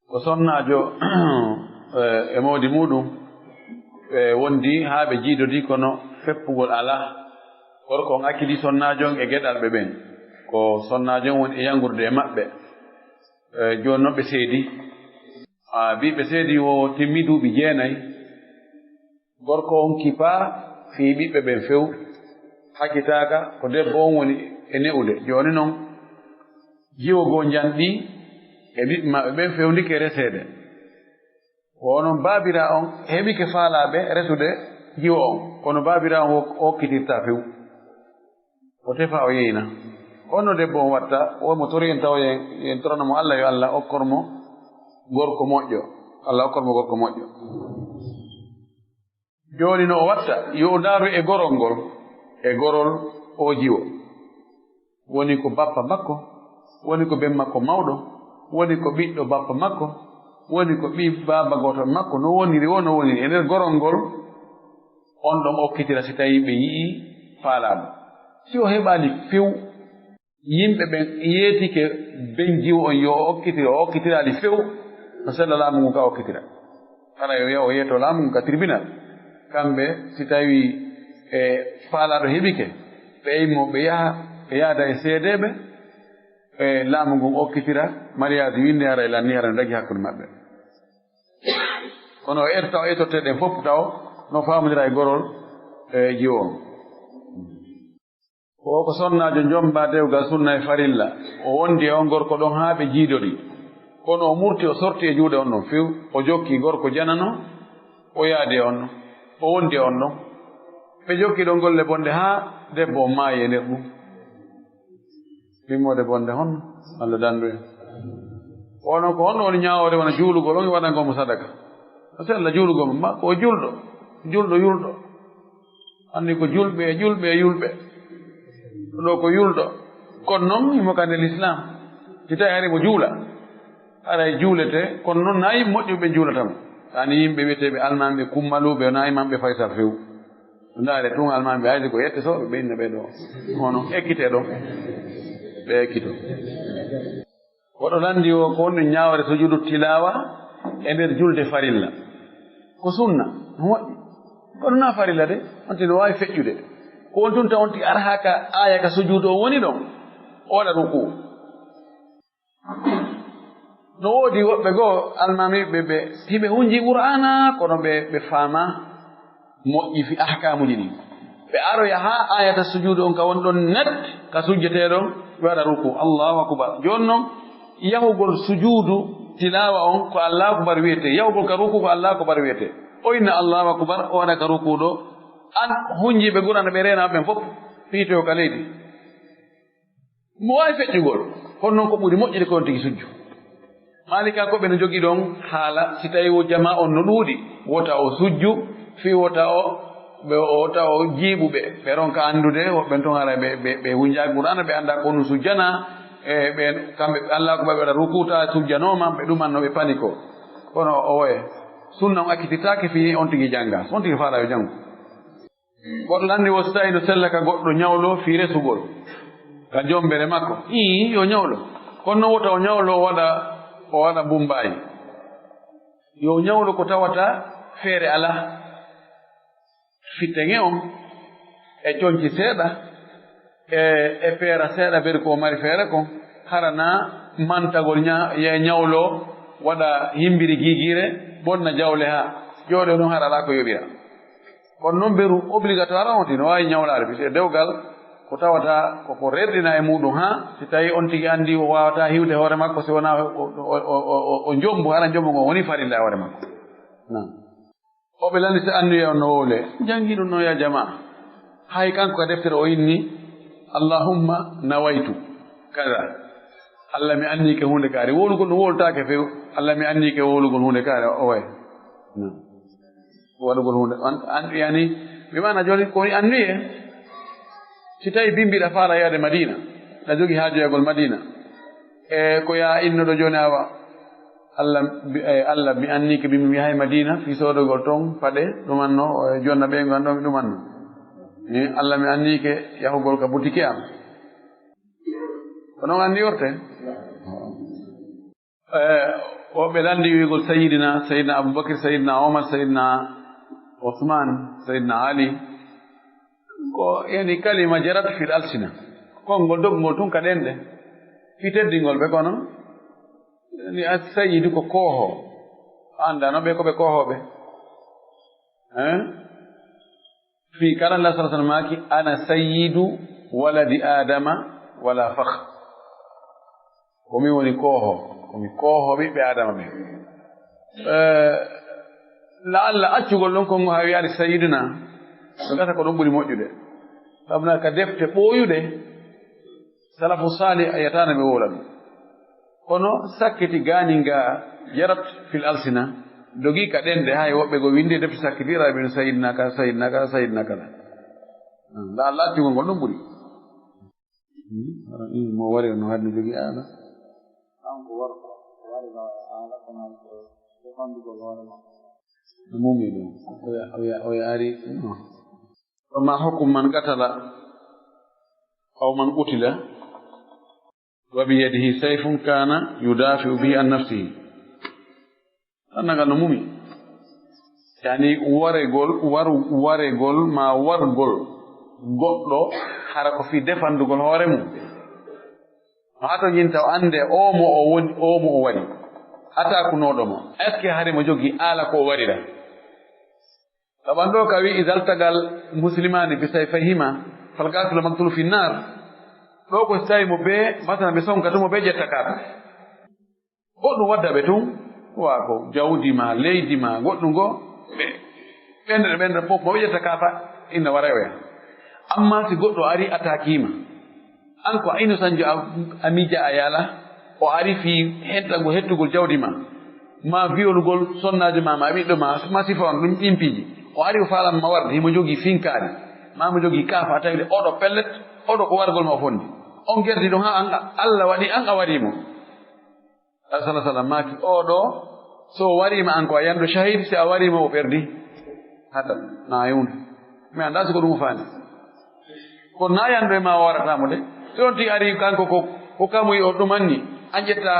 Speaker 2: ko sonnajo e mawdi muɗum ɓe wondi ha ɓe jiidodi kono feppugol ala gorko on akkidi sonnajon e geɗalɓe ɓen ko sonnajon woni e yangurde e maɓɓe joni noon ɓe seedi bi ɓe seedi o timmi duuɓi 9 gorko on kipa fii ɓiɓɓe ɓen few hakkitaka ko debbo on woni e ne'ude joni noon jiwogo janɗi e ɓiɓɓe maɓɓe ɓen fewndike resede wonon babira on heɓike faalaɓe resude jiwo on kono babira on hokkitirta few o tefa o yeyna honno debbo on watta womo tori en taw yen toranomo Allah yo Allah okkormo gorko moƴƴo Allah okkormo gorko moƴƴo joni no o watta yo ndaaru e gorol o jiwo woni ko bappa makko woni ko ben makko mawɗo woni ko ɓiɗɗo bappa makko woni ko ɓi baba goto makko no woniri e nder gorol ngol on ɗon okkitira si tawi ɓe yii faalaɗo si o heɓali few yimɓe ɓen yeetike ben jiwo on yo o okkitirali few no sella laamu ngu ka okkitira hara yo yaha o yeeto laamu ngu ka tribunal kamɓe si tawi e faalaɗo heɓike ɓe eymo ɓe yaada e seedeɓe e laamu ngu okkitira mariage winde hara e lanni hara no dagi hakkude maɓɓe kono o erta o etotte ɗen fof taw no famodira e gorol e jiwo on ko sonnajo jomba dewgal sunna e farilla o wondi e on gorko ɗon haa ɓe jiidori kono o murti o sorti e juuɗe on ɗon few o jokki gorko janano o yaadi e on ɗon o wondi e on ɗon ɓe jokki ɗon golle bonde haa debbo o maayi e nder ɗum wimmode bonde honno Allah dandu en onon ko honno woni ñaawore wona juulugol on waɗangomo sadaka o sella juulugol ma ko julɗo anndi ko julɓe ɗo ko yulɗo kono noon imo ka nde l'islam si tawi ari mo juula aray juulete kono noon nayi moƴƴuɓe juulatamo ani yimɓe wiyeteɓe almanɓe kummaluɓe nayi manɓe faysal few ndaare tun almanɓe hayde ko yettesoɓe ɓe inne ɓe ɗo hono ekkite ɗo ɓe ekkito woɗo landi o ko wonɗo ñaawre sujudu tilawa e nder julde farilla ko sunna no moƴƴi kono na farilla de onti no wawi feƴƴude ko won tun tawonti ara ha ka aya ka sujudu o woni ɗon oɗa ruku no woodi woɓɓe goo almamiɓe ɓe hiɓe hunji qur'ana kono ɓe faama moƴƴi fi ahkamuji ɗi ɓe aroya ha ayata sujudu on ka woni ɗon net ka sujjeteɗon ɓe waɗa ruku allahu akbar joni noon yahugol sujudu tilawa on ko allahu akbar wiyete yahugol ka ruku ko allahu akbar wiyete o inna allahu akbar o waɗa ka ruku ɗo an hunjiɓe gurana ɓe rena ɓen fof fiitoyo ka leydi mo wawi feƴƴugol kono noon ko ɓuri moƴƴide ko on tigi sujju malika ko ɓe no jogii ɗon haala si tawi o jama on no ɗuuɗi wota o sujju fi wota o jiiɓuɓe ɓe ronka anndude woɓɓen toon hara ɓe hunjaaki qur'ana ɓe annda ko ɗum sujjana e ɓen kamɓe allah ko ɓe waɗa rukuta sujjanoma ɓe ɗumanno ɓe pani ko kono o woye sunna on akkititaake fi on tigi jannga on tigi faala yo janngu goɗɗo lanndi wo so tawi no sella ka goɗɗo ñawlo fi resugol ka jombere makko yo ñawlo kono noon wota o ñawlo o waɗa mbumbayi yo ñawlo ko tawata feere ala fitteŋe on e coñci seeɗa e feera seeɗa beri ko mari feere kon harana mantagol ñawlo waɗa himbiri giigire bonna jawle ha jooɗe ɗon haɗa ala ko yoɓira kono noon beru obligatoire on ti no wawi ñawlare bise dewgal ko tawata koko rerdina e muɗum ha si tawi on tigi andi o wawata hiwde hoore makko si wona o jombu hara jombu ngo woni farilla e hoore makko oɓe landi so anduye on no wowle jangi ɗum no ya jama hay kanko ka deftere o inni allahumma nawaytu kada allah mi annike hunde kaari wowlugol ɗum wowltake few allah mi annike wowlugol hunde kaari o way waɗugol hunde yani mi mana joni kowoni annuye si tawi bimbiɗa faala yaade Madina a jogi haajoyagol Madina e ko ya innoɗo joni awa Allah mi anni ko bimi yahay Madina fi sodogol toon paɗe ɗumanno e jonna ɓe ganɗo mi ɗumanno Allah mi anni ke yahugol ka boutique am ko noon anndi yorte woɓɓe landi wiigol sayidina Aboubacry sayidina Omar sayidina Ousmane sayidina Ali ko yani kalima jarat fil alsina konngol dogngol tun ka ɗenɗe fi teddingol ɓe kono ni a sayidu ko kooho andano ɓe ko ɓe koohoɓe fi kalallah sa sallam maki ana sayidu waladi adama wala fakh komi woni kooho komi kooho ɓiɓɓe adama ɓe la Allah accugol ɗon kongo ha wiyaade sayiduna ɗo gata ko ɗon ɓuri moƴƴude sabna ka defte ɓooyuɗe salafu salih a yatano ɓe wola ɗum kono sakkiti ganinga jarat fil alsina dogi ka ɗenɗe hay woɓɓe go windi defte sakkitira ɓen sayidna ka sayidna ka sayidna kala la Allah accugol ngol ɗon ɓuri mo wari no hadni jogi ala mumi ɗum o yaari وما حكم من قتل أو من قتل وبيده سيف كان يدافع به عن نفسه أنا قال نمومي يعني wargol ma wargol goɗɗo hara ko fi defandugol hoore mum hato jinta o ande omo o wari atakunoɗo mo est ce que hari mo jogi ala ko warira طبعا لو كوي إذا التقى المسلمان بسيفيهما فالقاتل مقتول في النار لو كستاي مبه مثلا بسون كتو مبه جتكار godɗum wadda ɓe tun wako jawdi ma leydi ma goɗɗum go ɓenɗe fof mo ɓejata kafa inna warewoya amma si goɗɗo ari atakima an ko ayno sanjo a mija a yala o ari fi hettugol jawdi ma violugol sonnajo ma ɓiɗɗo ma sifa on ɗum ƴimpiji o ari o faalan ma warde himo jogii finkaari ma mo jogii kaafa a tawide oɗo pellet oɗo ko wargol ma fondi on gerdi ɗum ha Allah waɗi an a warimo sallallahu sallam maaki oɗo so warima an ko a yando shahid si a warima o ɓerdi hata na yunde mi anda siko ɗum faani kono na yando e ma o waratamo de ɗon ti ari kanko ko kamuyi o ɗumanni an ƴetta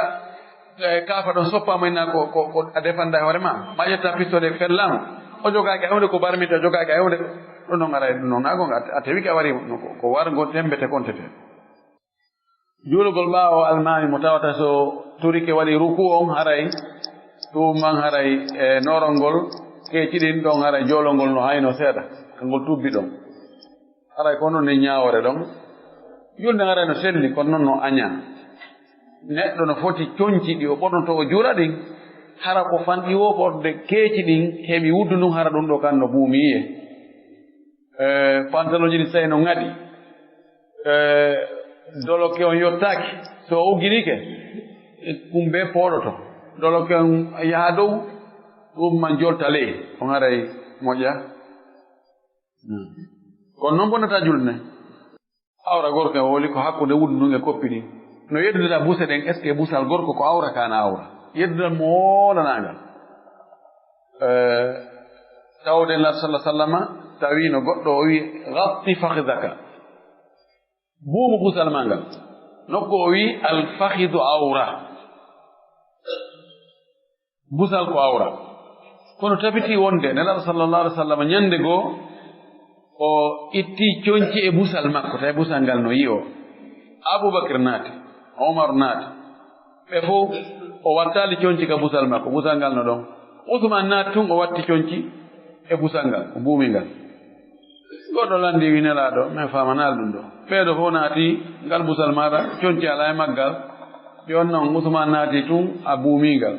Speaker 2: kaafa ɗon soppama ina ko a defanda hoore ma ƴetta pistole fellama o jogaaki a hunde ko barmita o jogaaki a hunde ɗon noon ara ɗum noon naa gonga a tawiki a wari ko wargo tembete kontete juulugol ɓaawo almami mo tawata so turike waɗi ruku on haray tuman haray e norol ngol keeciɗin ɗon haray joolol ngol no hayno seeɗa kangol tubbi ɗon haray ko noon ni ñaawore ɗon julde haray no selli kono noon no aña neɗɗo no foti coñci ɗi o ɓornoto o juura ɗin hara ko fanɗi woɓorde keeci ɗin heɓi wuddu ndun hara ɗum ɗo kan no buumiye pantalon ji ɗi tawi no ŋaɗi doloke on yottaaki so o uggirike kumbe pooɗoto doloke on yaha dow ɗum man jolta ley on haray moƴƴa kono noon bonnata julde awra gorko o woli ko hakkude wuddu ndun e koppi ɗin no yeddudata buse ɗen est ce que busal gorko ko awra kana awra yeddudal mo woolanaangal tawde nar sallah sallama tawino goɗɗo o wi gatti fahdaka buumu busal ma ngal nokku o wi alfahidu awra busal ko awra kono tabiti wonde nelaɗo sallallahu alih w sallam ñande goo o itti coñci e busal makko tawi busal ngal no yi o aboubacre naati omar naati ɓe fof o wattali coñci ka busal makko busal ngal no ɗon ousmane naati tun o watti coñci e busal ngal o buumi ngal goɗɗo landi wi nelaɗo min famanal ɗum ɗo ɓeeɗo fof naati ngal busal maɗa coñci ala e maggal jon noon ousmane naati tun a buumingal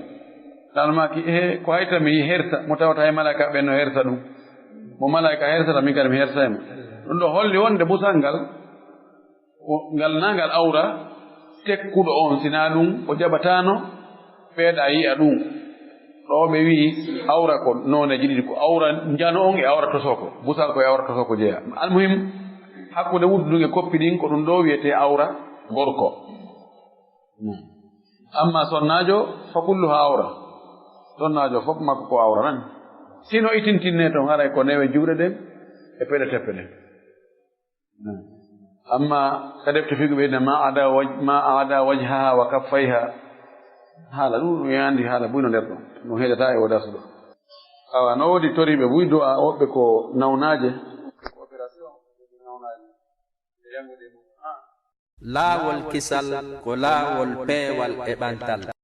Speaker 2: talmaki ko hayta mi herta mo tawata e malaika ɓen no herta ɗum mo malaika hersata min kadi mi hersaymo ɗum ɗo holli wonde busal ngal ngal nangal awra tekkuɗo on sina ɗum o jaɓatano ɓeeɗa yi'a ɗum ɗo ɓe wi awra ko noneji ɗiɗi ko awra njano on e awra tosoko busal ko e awra tosoko jeeya almuhim hakkude wudduge koppi ɗin ko ɗum ɗo wiyete awra gorko amma sonnajo fa kulluha awra sonnajo fof makko ko awra nan sino itintinne to haray ko newe juuɗe ɗen e peɗe teppe ɗen amma ka defte figu ɓeyde ma ada wajhaha wa kaffayha haala ɗum ɗum yandi haala buyno nder ɗon ɗum heƴata e o darsu ɗo awa no woodi toriɓe buydo a woɓɓe ko nawnaje opération nawnaje e yangude
Speaker 1: laawol kisal ko laawol peewal e ɓantal